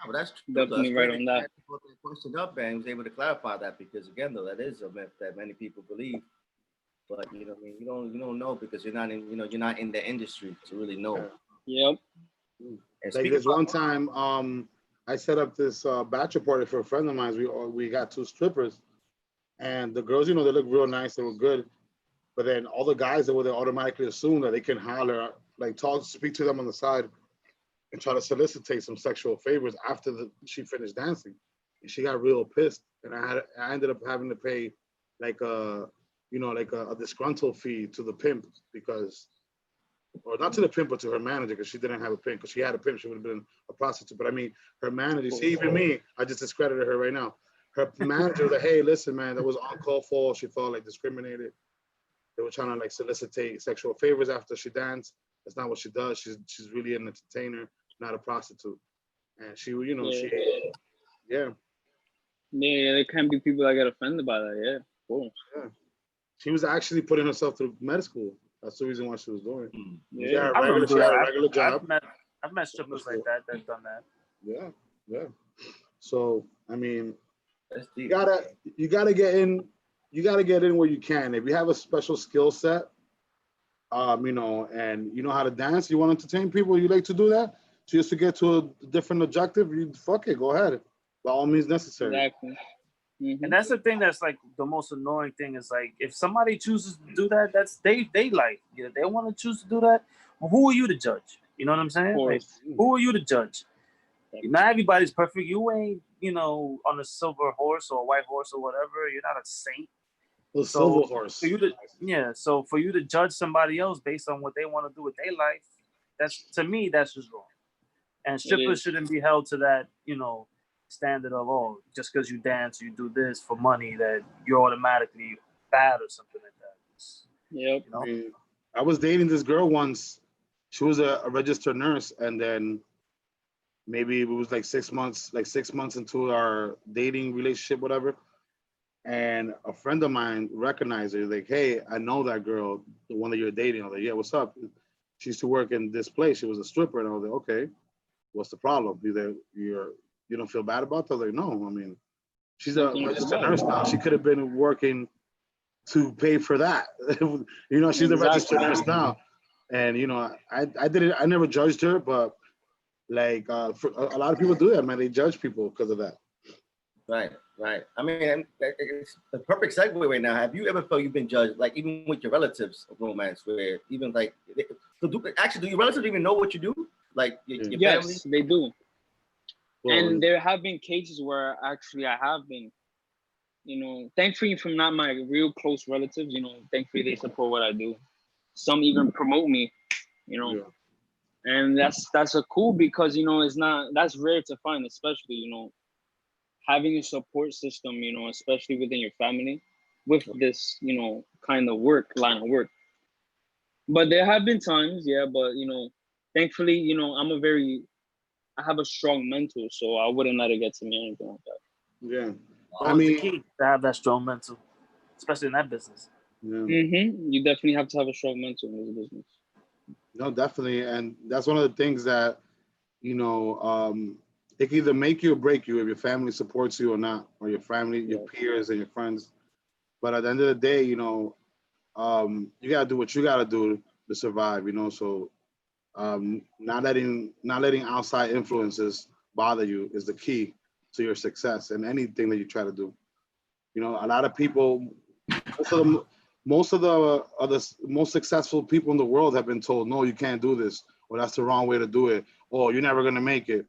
But that's true. Definitely right on that. Posted up and was able to clarify that, because again, though, that is a myth that many people believe. But you know, I mean, you don't know because you're not in the industry to really know. Yep. And like this one time, I set up this bachelor party for a friend of mine. We got 2 strippers, and the girls, you know, they look real nice, they were good, but then all the guys that were there automatically assume that they can holler, like speak to them on the side, and try to solicitate some sexual favors after she finished dancing. And she got real pissed. And I ended up having to pay like a disgruntled fee to the pimp because, or not to the pimp, but to her manager because she didn't have a pimp. Because she had a pimp, she would have been a prostitute. But I mean, her manager, see, even me, I just discredited her right now. Her manager was like, hey, listen, man, that was uncalled for. She felt like discriminated. They were trying to like solicitate sexual favors after she danced. That's not what she does. She's really an entertainer, not a prostitute. And she, Yeah, there can be people that get offended by that. Yeah, cool. Yeah. She was actually putting herself through med school. That's the reason why she was doing it. Yeah, She had a regular job. I've met strippers like that that's done that. Yeah. So I mean, you gotta get in. You gotta get in where you can. If you have a special skill set, and you know how to dance, you want to entertain people, you like to do that, just to get to a different objective, you fuck it, go ahead. By all means necessary. Exactly. Mm-hmm. And that's the thing that's like the most annoying thing is like if somebody chooses to do that, that's they like they want to choose to do that. Well, who are you to judge? You know what I'm saying? Like, who are you to judge? Not everybody's perfect. You ain't on a silver horse or a white horse or whatever. You're not a saint. Silver horse. So for you to judge somebody else based on what they want to do with their life, that's to me that's just wrong. And strippers shouldn't be held to that standard of just because you dance, you do this for money, that you're automatically bad or something like that. Yep. I was dating this girl once. She was a registered nurse, and then maybe it was like 6 months into our dating relationship, whatever. And a friend of mine recognized her, like, hey, I know that girl, the one that you're dating. I was like, yeah, what's up? She used to work in this place. She was a stripper. And I was like, okay, what's the problem? You don't feel bad about that? I was like, no, I mean, she's a registered nurse now. She could have been working to pay for that. She's a registered nurse now. And, I never judged her, but like a lot of people do that, man. They judge people because of that. Right. I mean, it's the perfect segue right now. Have you ever felt you've been judged, like even with your relatives of romance, where even like, do your relatives even know what you do? Like your family? Yes, they do. Well, and there have been cases where actually I have been, thankfully from not my real close relatives, thankfully they support what I do. Some even promote me, and that's a cool because, that's rare to find, especially, having a support system, especially within your family with this, kind of line of work. But there have been times, but, thankfully, I have a strong mental, so I wouldn't let it get to me or anything like that. Yeah. I mean, the key to have that strong mental, especially in that business. Yeah. Mm-hmm. You definitely have to have a strong mental in this business. No, definitely. And that's one of the things that, it can either make you or break you if your family supports you or not, or your family, your peers and your friends. But at the end of the day, you got to do what you got to do to survive, So not letting outside influences bother you is the key to your success in anything that you try to do. A lot of people, most of the most successful people in the world have been told, no, you can't do this, or that's the wrong way to do it, or you're never going to make it,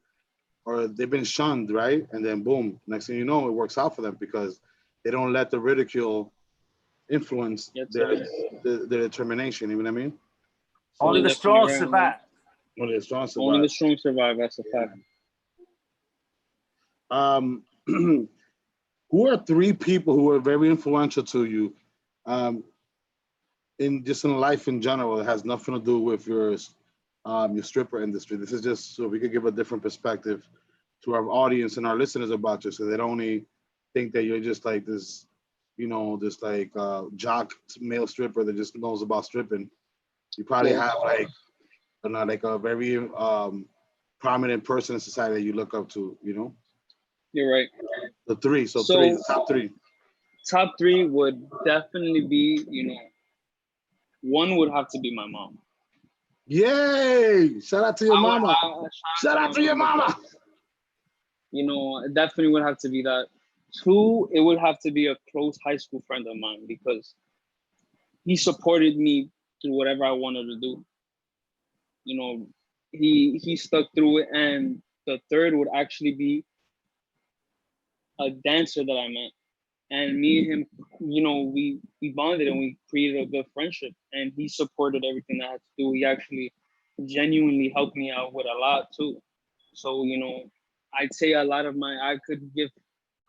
or they've been shunned, right? And then boom, next thing you know, it works out for them because they don't let the ridicule influence their determination. You know what I mean? So only the strong survive. Only the strong survive. Only the strong survive. That's a fact. Who are 3 people who are very influential to you, in life in general? It has nothing to do with your stripper industry. This is just so we could give a different perspective to our audience and our listeners about you, so they don't only think that you're just like this, jock male stripper that just knows about stripping. You probably have like a very prominent person in society that you look up to, You're right. The 3, so 3, the top 3. Top 3 would definitely be, one would have to be my mom. Yay! Shout out to your mama. Shout out to your mama. Definitely would have to be that. 2, it would have to be a close high school friend of mine because he supported me through whatever I wanted to do. he stuck through it. And the third would actually be a dancer that I met. And me and him, we bonded and we created a good friendship. And he supported everything I had to do. He actually genuinely helped me out with a lot too. So, I'd say I could give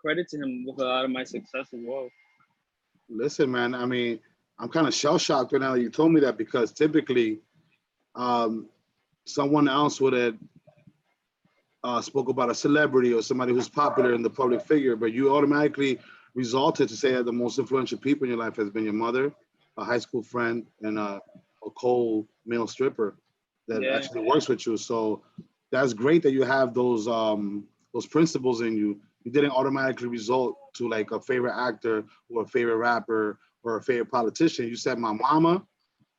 credit to him with a lot of my success as well. Listen, man, I mean, I'm kind of shell-shocked right now that you told me that, because typically someone else would have spoke about a celebrity or somebody who's popular in the public figure, but you automatically resulted to say that the most influential people in your life has been your mother, a high school friend, and a male stripper that actually works with you. So that's great that you have those principles in you. You didn't automatically result to like a favorite actor or a favorite rapper or a favorite politician. You said my mama,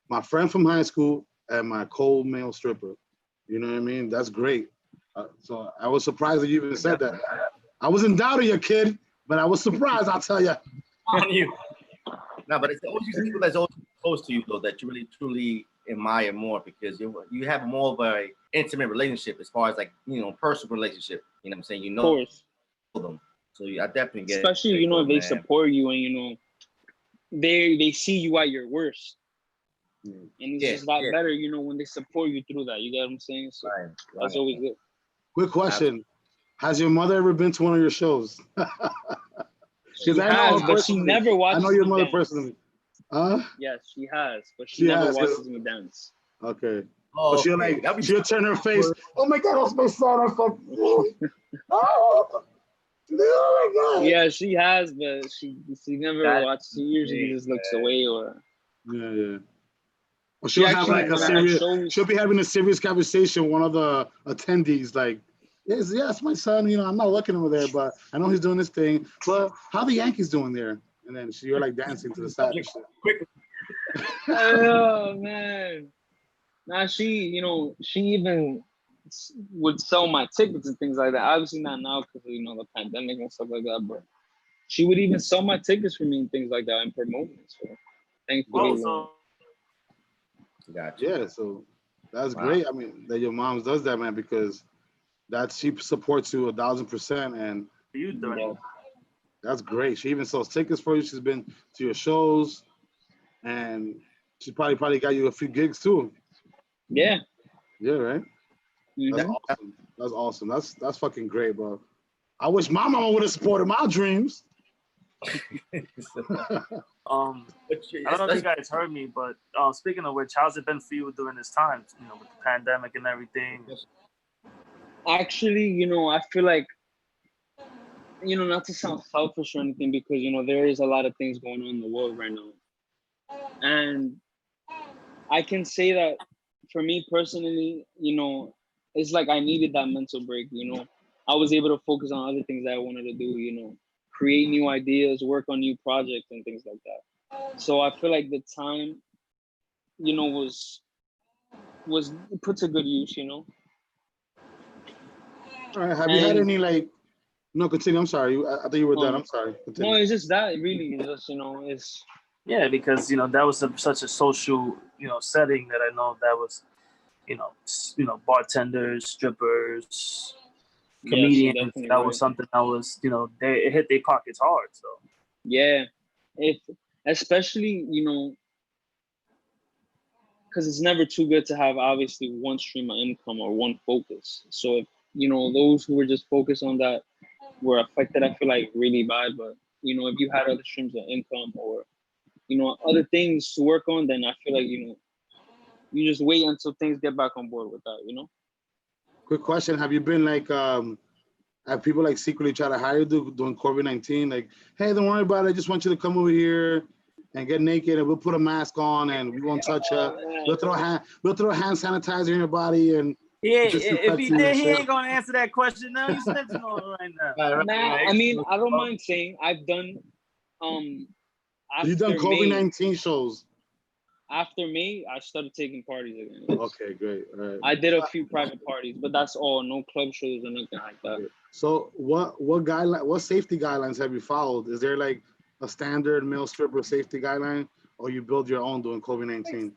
my friend from high school, and my male stripper. You know what I mean? That's great. So I was surprised that you even said that. I wasn't doubting your kid, but I was surprised, I'll tell you. On you. No, but it's always people that's always close to you, though, that you really truly admire more, because you have more of a intimate relationship as far as like, personal relationship. You know what I'm saying? You know them. So I definitely get especially, it. if they support you and, they see you at your worst. And it's just a lot better, when they support you through that. You get what I'm saying? So that's always good. Quick question. Has your mother ever been to one of your shows? She has, but she never watches me. I know your mother dance. personally. Yes, she has, but she never watches me dance. Okay. Oh, but she'll turn her face. Oh my God, that's my son. I'm fucking. Oh my God. Yeah, she has, but she never watches. She usually just looks away or. Yeah. Well, she'll have like a serious. She'll be having a serious conversation. One of the attendees, like, yes, my son. I'm not looking over there, but I know he's doing this thing. But how the Yankees doing there? And then you're like dancing to the side. Oh man! Nah, she even would sell my tickets and things like that. Obviously not now because of the pandemic and stuff like that. But she would even sell my tickets for me and things like that and promote me. So thankfully. Gotcha. Yeah, so that's great. I mean, that your mom does that, man, because she supports you 1,000%, and you doing? That's great. She even sells tickets for you. She's been to your shows, and she probably got you a few gigs too. Yeah. Yeah, right. Mm-hmm. That's awesome. That's fucking great, bro. I wish my mama would have supported my dreams. I don't know if you guys heard me, but speaking of which, how's it been for you during this time? With the pandemic and everything. Actually, I feel like, not to sound selfish or anything, because there is a lot of things going on in the world right now, and I can say that for me personally, it's like I needed that mental break. I was able to focus on other things that I wanted to do. Create new ideas, work on new projects and things like that. So I feel like the time, was put to good use. All right. Have you had any No, continue. I'm sorry. I thought you were done. I'm sorry. Continue. No, it's just that really. It's just it's. Yeah, because that was such a social setting that I know that was bartenders, strippers, comedians. That was something that was it hit their pockets hard. So yeah, especially because it's never too good to have obviously one stream of income or one focus. So if those who were just focused on that were affected, I feel like really bad. But if you had other streams of income or other things to work on, then I feel like you just wait until things get back on board with that. Quick question: have you been have people secretly try to hire you during COVID-19? Like, hey, don't worry about it. I just want you to come over here and get naked, and we'll put a mask on, and we won't touch you. We'll throw hand sanitizer in your body, and yeah. If he did, he ain't gonna answer that question. No, he's snitching on right now. Nah, I mean, I don't mind saying I've done. You've done COVID-19 shows. After May, I started taking parties again. Okay, great. All right. I did a few private parties, but that's all. No club shows or nothing like that. Okay. So, what safety guidelines have you followed? Is there a standard male stripper safety guideline, or you build your own during COVID-19?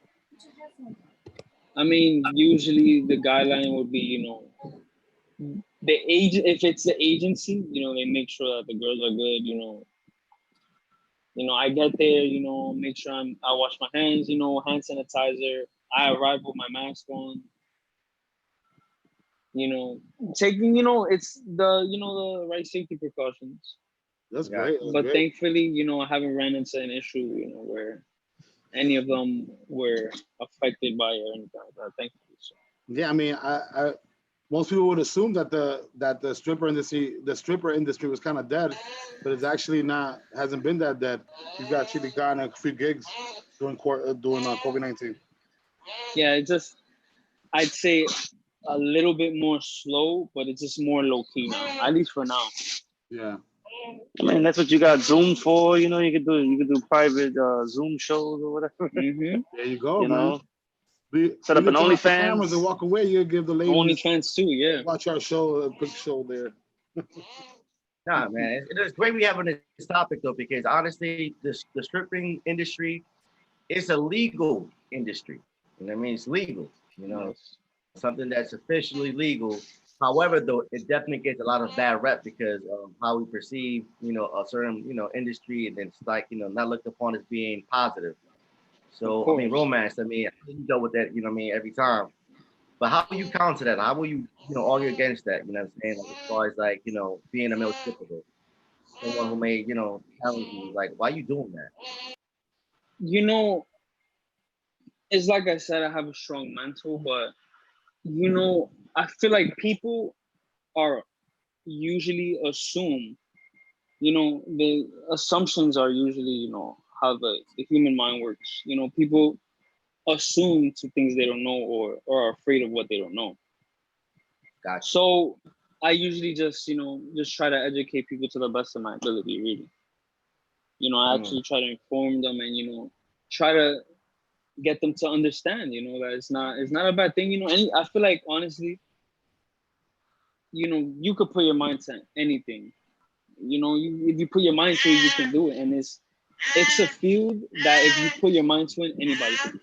I mean, usually the guideline would be, the agent. If it's the agency, they make sure that the girls are good. I get there. Make sure I wash my hands. Hand sanitizer. I arrive with my mask on. Taking, it's the right safety precautions. That's great. That's but great. Thankfully, I haven't ran into an issue, where any of them were affected by it or anything like that. Thankfully. So. Yeah, I mean, I most people would assume that the stripper industry was kind of dead, but it's actually not. Hasn't been that dead. You've actually gotten a few gigs during COVID-19. Yeah, it's just, I'd say a little bit more slow, but it's just more low key now, at least for now. Yeah. I mean, that's what you got Zoom for. You could do private Zoom shows or whatever. Mm-hmm. There you go, You man. know, Set up an OnlyFans. OnlyFans. Cameras and walk away. You give the ladies OnlyFans too, yeah. Watch our show, a quick show there. Nah, man, it's great we having this topic though, because honestly, the stripping industry, it's a legal industry. You know what I mean? It's legal. Something that's officially legal. However, though, it definitely gets a lot of bad rep because of how we perceive, a certain, industry, and then it's like, not looked upon as being positive. So, I mean, romance, you deal with that, every time. But how do you counter that? How will you, argue against that? You know what I'm saying? Like, as far as like, being a male stripper, someone who may, challenge you, like, why are you doing that? It's like I said, I have a strong mental, but I feel like people are usually assume, the assumptions are usually, how the human mind works. People assume to things they don't know or are afraid of what they don't know. Gotcha. So I usually just try to educate people to the best of my ability, really. I actually try to inform them and, try to get them to understand, that it's not a bad thing. I feel like, honestly, you could put your mind to anything. If you put your mind to it, you can do it. And it's a field that if you put your mind to it, anybody can do it.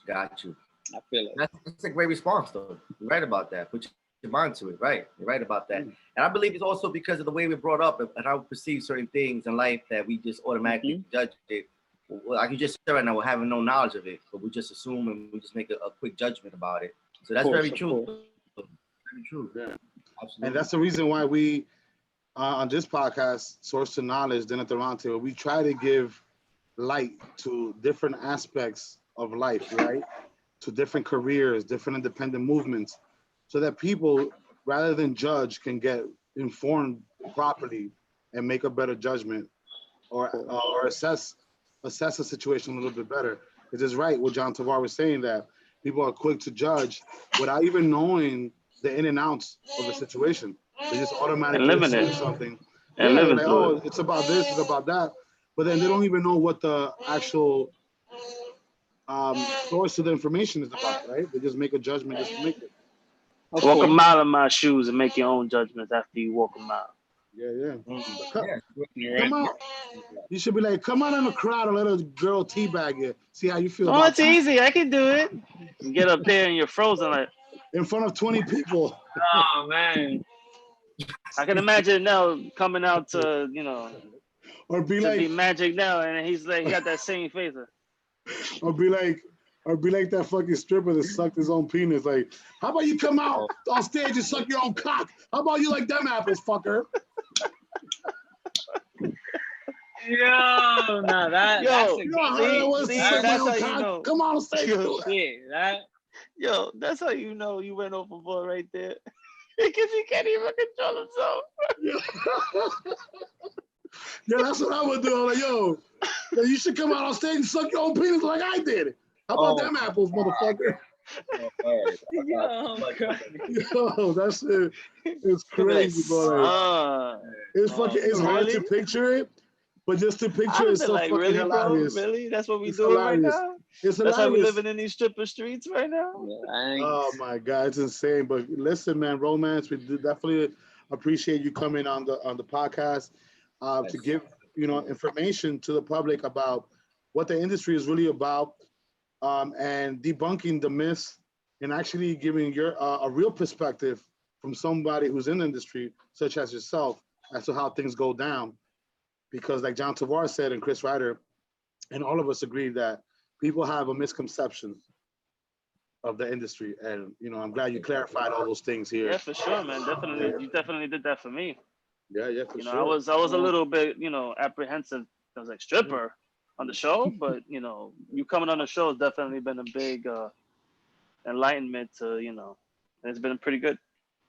Got you. I feel like that's a great response, though. You're right about that. Put your mind to it, right? You're right about that. And I believe it's also because of the way we're brought up and how we perceive certain things in life that we just automatically judge it. Like you just said right now, we're having no knowledge of it, but we just assume and we just make a quick judgment about it. So that's very true. Very true. Yeah. Absolutely. And that's the reason why we, on this podcast, Source to Knowledge, then at the Roundtable, we try to give light to different aspects of life, right? To different careers, different independent movements, so that people, rather than judge, can get informed properly and make a better judgment or assess a situation a little bit better. It is right what John Tavar was saying, that people are quick to judge without even knowing the in and outs of a situation. They just automatically assume something. And like, oh, it's about this, it's about that. But then they don't even know what the actual source of the information is about, right? They just make a judgment just to make it. Walk a mile in my shoes and make your own judgments after you walk a mile. Yeah. Come out. You should be like, come out in the crowd and let a girl teabag you. See how you feel. Oh, it's easy. I can do it. You get up there and you're frozen like in front of 20 people. Oh man. I can imagine now coming out to, or be Magic now, and he's like, he got that same face. Or be like that fucking stripper that sucked his own penis. Like, how about you come out on stage and suck your own cock? How about you like them apples, fucker? Yo, now that's come on stage. Yo, that's how you know you went overboard right there. Because he can't even control himself. Yeah, that's what I would do. I'm like, yo, you should come out on stage and suck your own penis like I did. How about them apples, motherfucker? Yo, that shit is crazy, bro. It's fucking. It's hard to picture it, but just to picture it is so fucking really, hilarious. Bro? Really? That's what we doing right now? It's hilarious. That's how we living in these stripper streets right now? Oh my God, it's insane. But listen, man, Romance, we definitely appreciate you coming on the podcast to give information to the public about what the industry is really about, and debunking the myths and actually giving your a real perspective from somebody who's in the industry, such as yourself, as to how things go down. Because like John Tavares said and Chris Ryder, and all of us agree that people have a misconception of the industry. And, you know, I'm glad you clarified all those things here. Yeah, for sure, man. Definitely. Yeah. You definitely did that for me. Yeah, for You know, sure. I was a little bit, you know, apprehensive. I was like stripper on the show, but you know, you coming on the show has definitely been a big enlightenment to, you know, and it's been pretty good.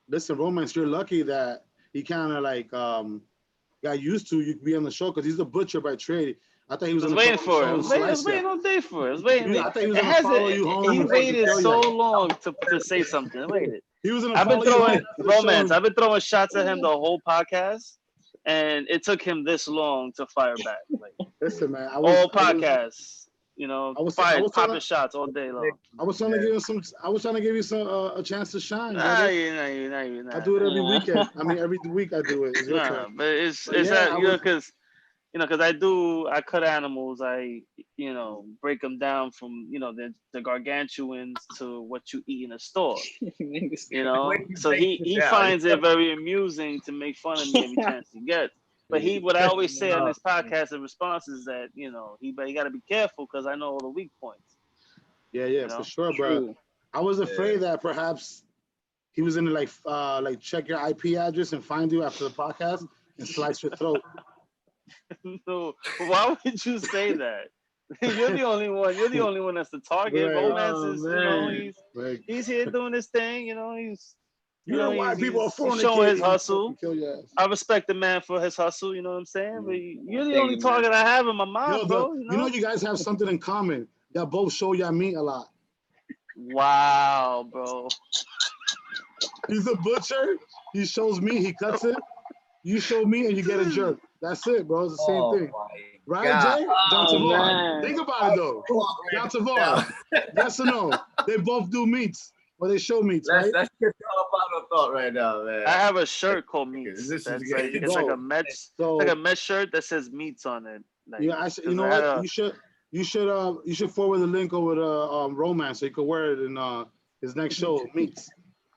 Listen, Romance, you're lucky that he kind of like got used to you be on the show because he's a butcher by trade. I thought he was I was going to waiting for it. I was waiting all day for it. I was waiting. I thought he was going to follow you home. He waited so long to say something. Waited. He was going to I've been follow throwing you Romance. I've been throwing shots at him the whole podcast, and it took him this long to fire back. Like, listen, man, all podcasts. You know, popping shots all day long. I was trying to give him some. I was trying to give you some a chance to shine. Nah. I do it every weekend. I mean, every week I do it. It's your turn. But it's that, you know, because I cut animals. I, you know, break them down from, you know, the gargantuans to what you eat in a store. You know, so he finds it very amusing to make fun of me every chance he gets. But what I always say on this podcast in response is that, you know, you got to be careful because I know all the weak points. Yeah, for sure, bro. I was afraid that perhaps he was gonna like check your IP address and find you after the podcast and slice your throat. No, why would you say that? You're the only one. You're the only one that's the target. Right. Romance is, you know, he's here doing his thing. You know, you know why people are showing his hustle. I respect the man for his hustle. You know what I'm saying? But you're the only target I have in my mind, bro. You know, you guys have something in common. Y'all both show y'all meat a lot. Wow, bro. He's a butcher. He shows meat. He cuts it. You show me and you get a jerk. That's it, bro. It's the same thing. Right, Jay? John Tavares. Think about it, though. John Tavares. Yes or no? They both do meats. Or they show meats, right? That's just all about a thought right now, man. I have a shirt called Meats. It's like a Mets shirt that says Meats on it. Like, yeah, you know what? You should forward the link over to Romance so he could wear it in his next show, Meats.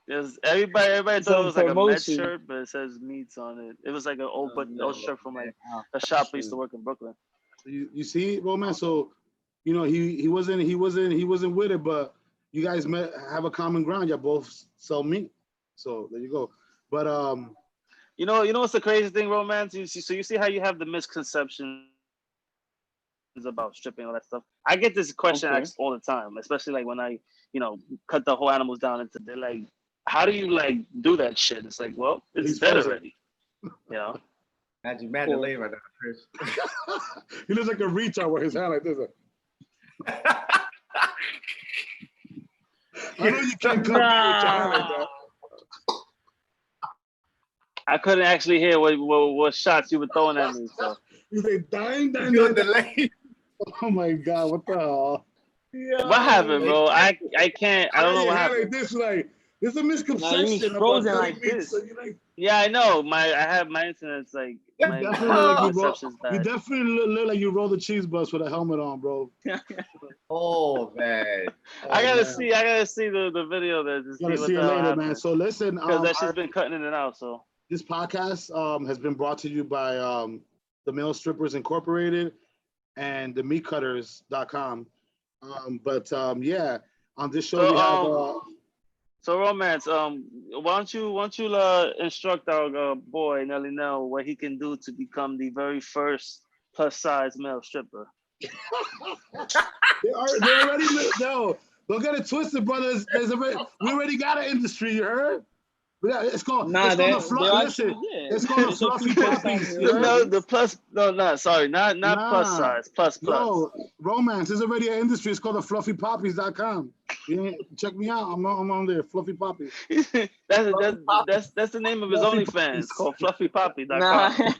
Yes, everybody thought it was like a Mets shirt, but it says Meats on it. It was like an old shirt from like a shop I used to work in Brooklyn. You see, Romance. So, you know, he wasn't with it, but you guys have a common ground. You both sell meat, so there you go. But you know what's the crazy thing, Romance? You see how you have the misconceptions about stripping, all that stuff. I get this question asked all the time, especially like when I, you know, cut the whole animals down into. They're like, how do you like do that shit? It's like, well, it's dead already. You know. Imagine Mandalay right now, Chris. He looks like a retard with his hand like this. I know you can't cut me with your hand like that. I couldn't actually hear what shots you were throwing at me. So. You say dying. Delay. Oh my God! What the hell? Yeah. What happened, bro? I can't. I don't know what happened. Like this, like there's a misconception about like this. So yeah, I know. I have my internet's like. You definitely look like you roll the cheese bus with a helmet on, bro. Oh man. I gotta see the video there. Gotta see it later, man. So listen, because that shit's been cutting in and out. So this podcast has been brought to you by the Male Strippers Incorporated and the meatcutters.com. Yeah, on this show we have. So Romance, why don't you instruct our boy Nelly Nell what he can do to become the very first plus size male stripper? they already no. Don't get it twisted, brothers. We already got an industry. You heard? It's called the fluffy puppies. Not plus size, plus. No, Romance. There's already an industry. It's called the fluffypuppies.com. Check me out. I'm on there, Fluffy Poppy. that's the name of his OnlyFans, called fluffypoppy.com.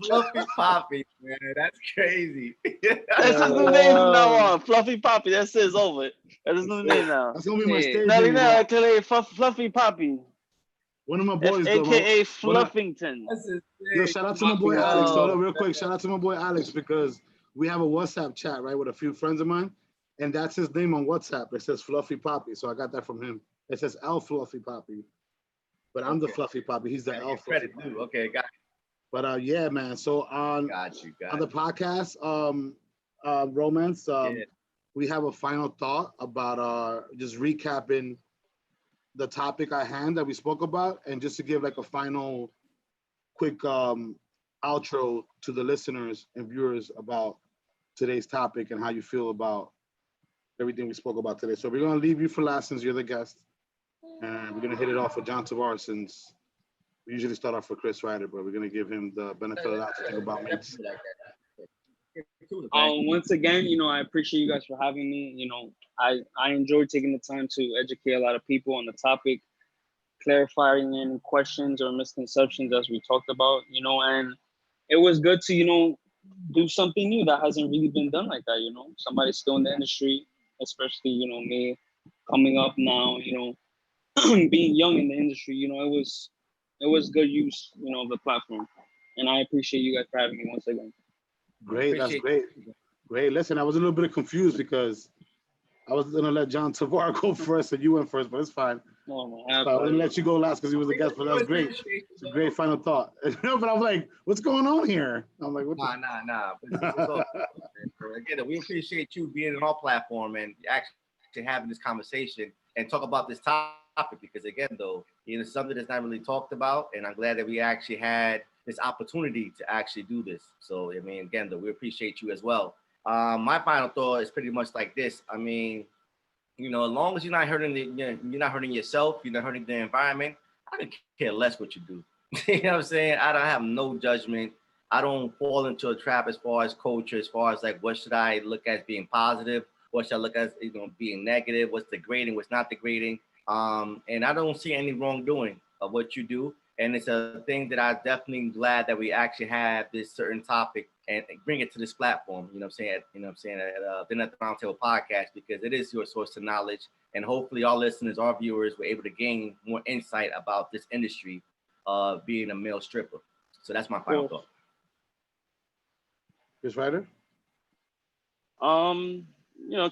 Fluffy Poppy, man, that's crazy. That's his new name from now on. Fluffy Poppy. That's his over. That's his new name now. That's gonna be my stage name. Fluffy Poppy. One of my boys, AKA Fluffington. Yo, shout out to my boy Alex. Hold on, real quick. Shout out to my boy Alex because we have a WhatsApp chat, right, with a few friends of mine. and that's his name on WhatsApp. It says Fluffy Poppy, so I got that from him. It says L Fluffy Poppy, but I'm the Fluffy Poppy. He's the L Fluffy Poppy. Okay, got you. But yeah, man. So on the podcast, Romance, we have a final thought about just recapping the topic at hand that we spoke about, and just to give like a final quick outro to the listeners and viewers about today's topic and how you feel about everything we spoke about today. So we're gonna leave you for last since you're the guest, and we're gonna hit it off with John Tavares since we usually start off with Chris Ryder, but we're gonna give him the benefit of the doubt to think about mates. Once again, I appreciate you guys for having me. I enjoyed taking the time to educate a lot of people on the topic, clarifying any questions or misconceptions as we talked about, and it was good to, do something new that hasn't really been done like that, somebody still in the industry, especially, me coming up now, being young in the industry, it was good use, of the platform. And I appreciate you guys for having me once again. Great, that's great. Great. Listen, I was a little bit confused because I was gonna let John Tavares go first and you went first, but it's fine. No, I was gonna let you go last because he was the guest, but that's great. It's a great final thought. No, but I'm like, what's going on here? I'm like, what Nah. Again, we appreciate you being on our platform and actually having this conversation and talk about this topic, because again, though, it's something that's not really talked about, and I'm glad that we actually had this opportunity to actually do this. So, again, though, we appreciate you as well. My final thought is pretty much like this. As long as you're not hurting you're not hurting yourself, you're not hurting the environment, I don't care less what you do. You know what I'm saying? I don't have no judgment. I don't fall into a trap as far as culture, as far as like what should I look at as being positive, what should I look at as being negative, what's degrading, what's not degrading. And I don't see any wrongdoing of what you do. And it's a thing that I'm definitely glad that we actually have this certain topic and bring it to this platform, at Dinner at the Roundtable podcast, because it is your source of knowledge. And hopefully our listeners, our viewers were able to gain more insight about this industry of being a male stripper. So that's my final thought. Chris Ryder? To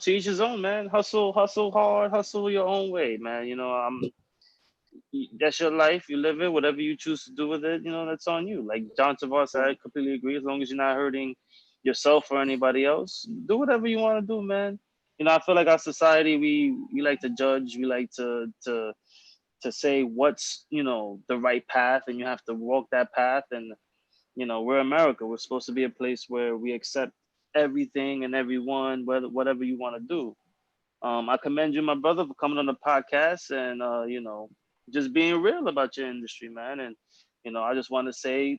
each his own, man. Hustle hard, hustle your own way, man. That's your life. You live it. Whatever you choose to do with it, that's on you. Like John Tavares said, I completely agree. As long as you're not hurting yourself or anybody else, do whatever you want to do, man. I feel like our society, we like to judge. We like to say what's, the right path, and you have to walk that path. And, we're America. We're supposed to be a place where we accept everything and everyone, whatever you want to do. I commend you, my brother, for coming on the podcast and, just being real about your industry, man. And, I just want to say,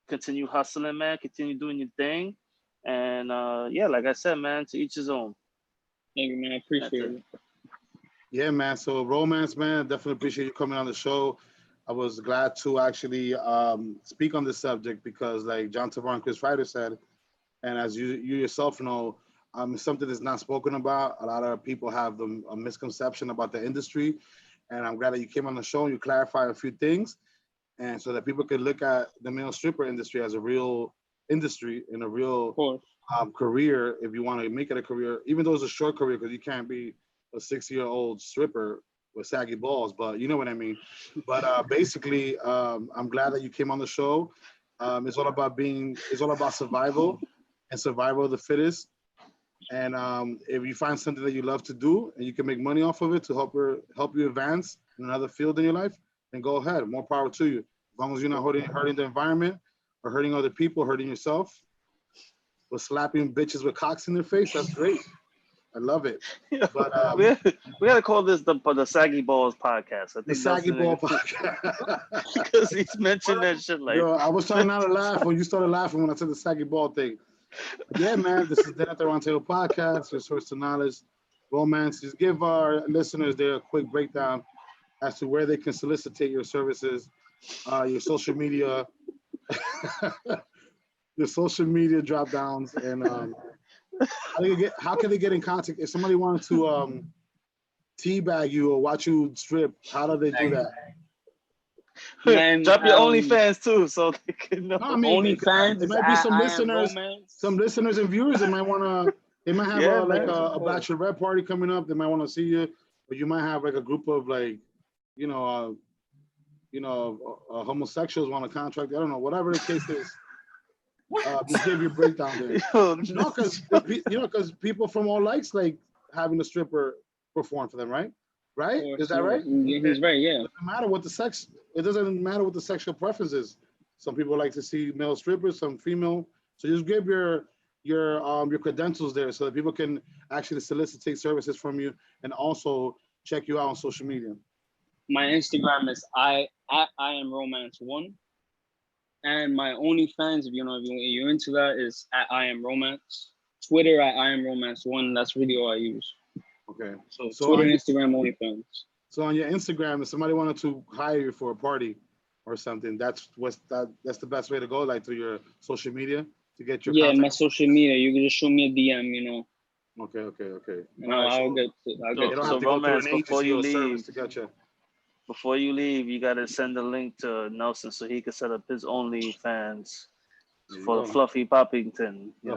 continue hustling, man. Continue doing your thing. And, like I said, man, to each his own. Thank you, man. I appreciate it. Yeah, man. So Romance, man, definitely appreciate you coming on the show. I was glad to actually speak on this subject because like John Tavares and Chris Ryder said, and as you yourself know, something that's not spoken about. A lot of people have a misconception about the industry. And I'm glad that you came on the show and you clarified a few things. And so that people could look at the male stripper industry as a real industry and a real career if you want to make it a career, even though it's a short career, because you can't be a 6-year-old stripper with saggy balls, but you know what I mean. But basically, I'm glad that you came on the show. It's all about survival and survival of the fittest. And if you find something that you love to do and you can make money off of it to help you advance in another field in your life, then go ahead. More power to you. As long as you're not hurting the environment or hurting other people, hurting yourself, or slapping bitches with cocks in their face, that's great. I love it. But we gotta call this the Saggy Balls podcast. I think the Saggy Ball podcast. Because he's mentioned that shit like. Yo, I was trying not to laugh when you started laughing when I said the Saggy Ball thing. Yeah, man, this is Dinner at the Roundtable podcast, your source to knowledge, romance. Just give our listeners there a quick breakdown as to where they can solicitate your services, your social media, your social media drop downs, and how can they get in contact if somebody wanted to teabag you or watch you strip? How do they do that? And drop your OnlyFans too, so they can know. No, I mean, OnlyFans. There might be some listeners and viewers that might want to They might have Yeah, like man. a bachelorette party coming up. They might want to see you, but you might have like a group of like, homosexuals want a contract. I don't know, whatever the case is. Just give you a breakdown there. No, because people from all likes like having a stripper perform for them, right? Right? Is that right? He's right. Yeah. It doesn't matter what the sex. It doesn't matter what the sexual preference is. Some people like to see male strippers, some female. So just give your credentials there so that people can actually solicit services from you and also check you out on social media. My Instagram is I am romance 1, and my OnlyFans, if you're into that, is at I am romance. Twitter at I am romance 1. That's really all I use. Okay. So Twitter, Instagram, OnlyFans. So on your Instagram, if somebody wanted to hire you for a party or something, that's the best way to go, like through your social media to get your contact? My social media. You can just show me a DM, Okay. And I'll get you don't have to go Romance, through an before agency you or leave, service to get you. Before you leave, you gotta send a link to Nelson so he can set up his OnlyFans for the Fluffy Poppington. The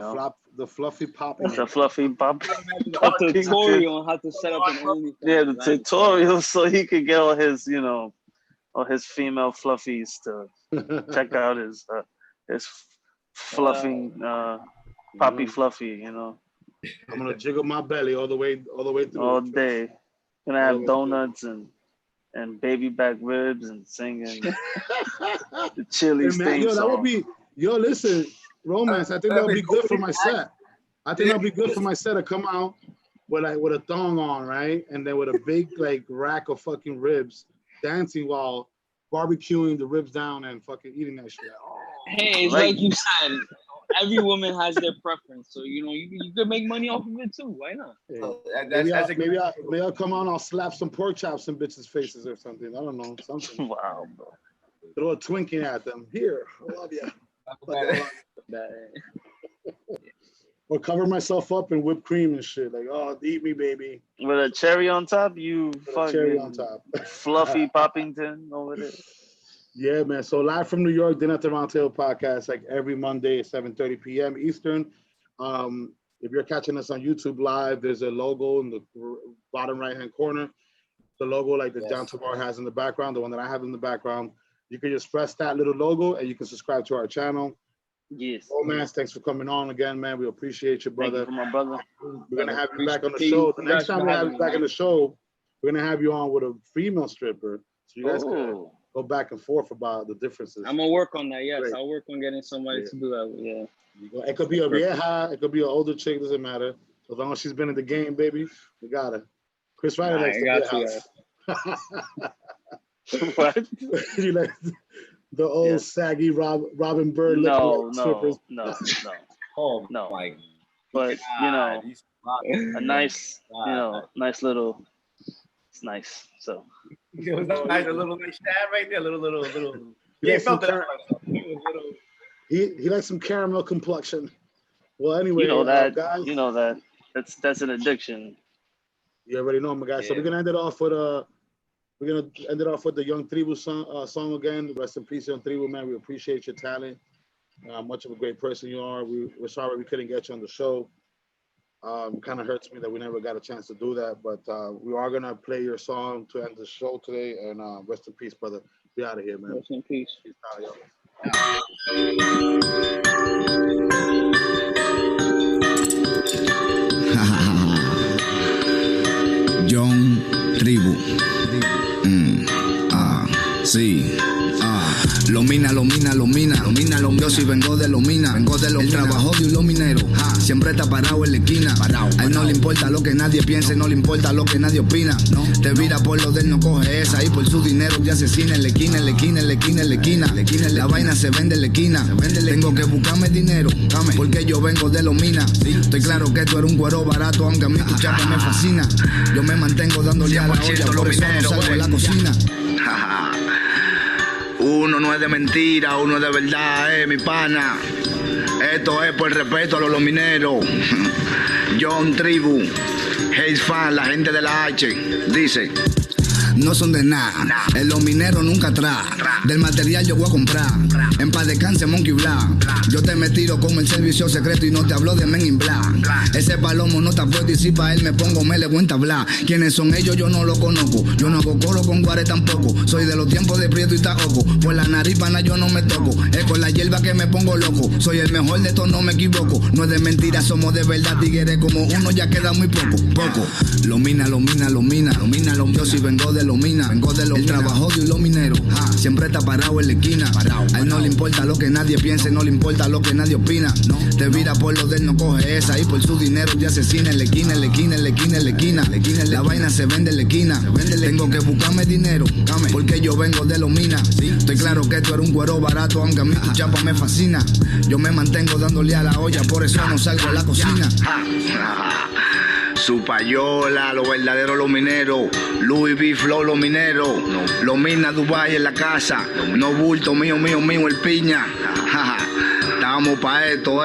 Fluffy Poppington. The Fluffy a tutorial on how to set up an OnlyFans. Yeah, the tutorial so he could get all his, all his female fluffies to check out his fluffing poppy fluffy. I'm gonna jiggle my belly all the way through. All day. Gonna have donuts and baby back ribs and singing the Chili's theme song. That would be, listen, Romance, I think that would be good for my set. I think that would be good for my set to come out with a thong on, right? And then with a big like rack of fucking ribs, dancing while barbecuing the ribs down and fucking eating that shit. Oh. Hey, it's like you said, every woman has their preference, so you could make money off of it too. Why not? Yeah. Maybe I'll come on. I'll slap some pork chops in bitches' faces or something. I don't know, something. Wow, bro. Throw a Twinkie at them. Here, I love you. Or cover myself up in whipped cream and shit. Like, oh, eat me, baby. With a cherry on top, you fucking cherry on top. Fluffy Poppington over there. Yeah, man. So live from New York, Dinner at the Round Table podcast, like every Monday at 7:30 p.m. Eastern. If you're catching us on YouTube live, there's a logo in the bottom right-hand corner. The logo like the John Tavar has in the background, the one that I have in the background. You can just press that little logo and you can subscribe to our channel. Yes. Romance, thanks for coming on again, man. We appreciate you, brother. Thank you, my brother. We're going to have you back on the show. The next time we have you back on the show, we're going to have you on with a female stripper. So you guys can go back and forth about the differences. I'm going to work on that, yes. Great. I'll work on getting somebody to do that, It could be a vieja, it could be an older chick, doesn't matter. As long as she's been in the game, baby, we got her. Chris Ryder likes to What? You like the old saggy Robin Bird strippers? No. Oh no. Like, but a nice, nice little. It's nice. So. It was nice, a little stab right there, little. He likes some caramel complexion. Well, anyway, guys. You know that. That's an addiction. You already know, my guys. Yeah. So we're gonna end it off with the Young Tribu song again. Rest in peace, Young Tribu, man. We appreciate your talent. Much of a great person you are. We're sorry we couldn't get you on the show. Kind of hurts me that we never got a chance to do that, but we are gonna play your song to end the show today. And rest in peace, brother. Be out of here, man. Rest in peace. Peace out, yo. Young Tribu. Sí. Lomina. Yo sí vengo de Lomina. El trabajo de un minero. Siempre está parado en la esquina. A él no le importa lo que nadie piense, no le importa lo que nadie opina. Te vira por lo de él, no coge esa. Y por su dinero te asesina en la esquina. La vaina se vende en la esquina. Tengo que buscarme dinero, porque yo vengo de Lomina. Estoy claro que tú eres un cuero barato, aunque a mí tu chapa me fascina. Yo me mantengo dándole a la olla, por eso no salgo de la cocina. Uno no es de mentira, uno es de verdad, mi pana. Esto es por respeto a los lomineros. Young Tribu, Haze Fan, la gente de la H, dice: no son de nada. En los mineros nunca atrás. Del material yo voy a comprar. En paz descanse Monkey Black. Yo te me tiro como el servicio secreto y no te hablo de Men in Black. Ese palomo no te apuesto y si pa' él me pongo me le cuenta hablar. ¿Quiénes son ellos? Yo no lo conozco. Yo no hago coro con guare tampoco. Soy de los tiempos de Prieto y Taoco. Por la nariz pana yo no me toco. Es con la hierba que me pongo loco. Soy el mejor de todos, no me equivoco. No es de mentira, somos de verdad. Tigres como uno ya queda muy poco. Lo mina. Yo sí vengo de lo mina. El trabajo de los mineros. Siempre está parado en la esquina. A él no le importa lo que nadie piense, no le importa lo que nadie opina. Te vira por lo de él, no coge esa. Y por su dinero ya asesina en la esquina. La vaina se vende en la esquina. Tengo que buscarme dinero, porque yo vengo de los minas. Estoy claro que tú eres un cuero barato, aunque a mí tu chapa me fascina. Yo me mantengo dándole a la olla, por eso no salgo a la cocina. Su payola, los verdaderos los mineros. Louis V Flow los mineros. Los mina Dubai en la casa. No bulto, mío el piña. Estamos pa' esto,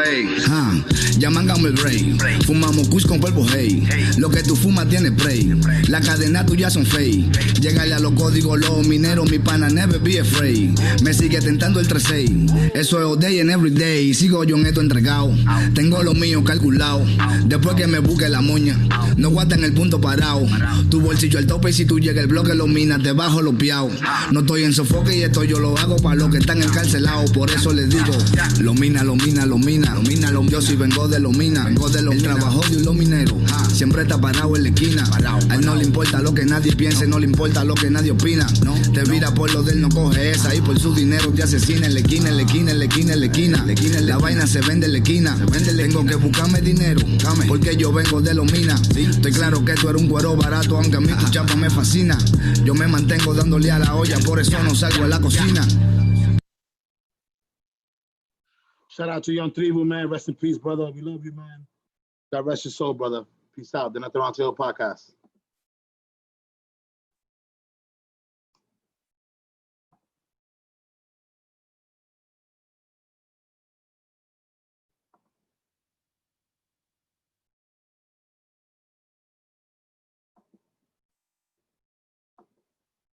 ya mangamos el rey. Fumamos kush con polvo hey. Lo que tú fumas tiene spray. La cadena tuya son fake. Llegale a los códigos, los mineros, mi pana never be afraid. Me sigue tentando el 3-6. Eso es all day and every day. Sigo yo en esto entregado. Tengo lo mío calculado. Después que me busque la moña, no guarda en el punto parado. Tu bolsillo al tope y si tú llegas el bloque lo minas, te bajo los piaos. No estoy en sofoque y esto yo lo hago para los que están encarcelados. Por eso les digo, lo mina. Yo sí vengo de los minas. El trabajo de los mineros. Siempre está parado en la esquina. A él no le importa lo que nadie piense, no le importa lo que nadie opina. Te vira por lo de él, no coge esa. Y por su dinero te asesina en la esquina. La vaina se vende en la esquina. Tengo que buscarme dinero, porque yo vengo de los minas. Estoy claro que tú eres un cuero barato, aunque a mí tu chapa me fascina. Yo me mantengo dándole a la olla, por eso no salgo a la cocina. Shout out to Young Tribu, man. Rest in peace, brother. We love you, man. God rest your soul, brother. Peace out. The Nothing Wrong Tale podcast.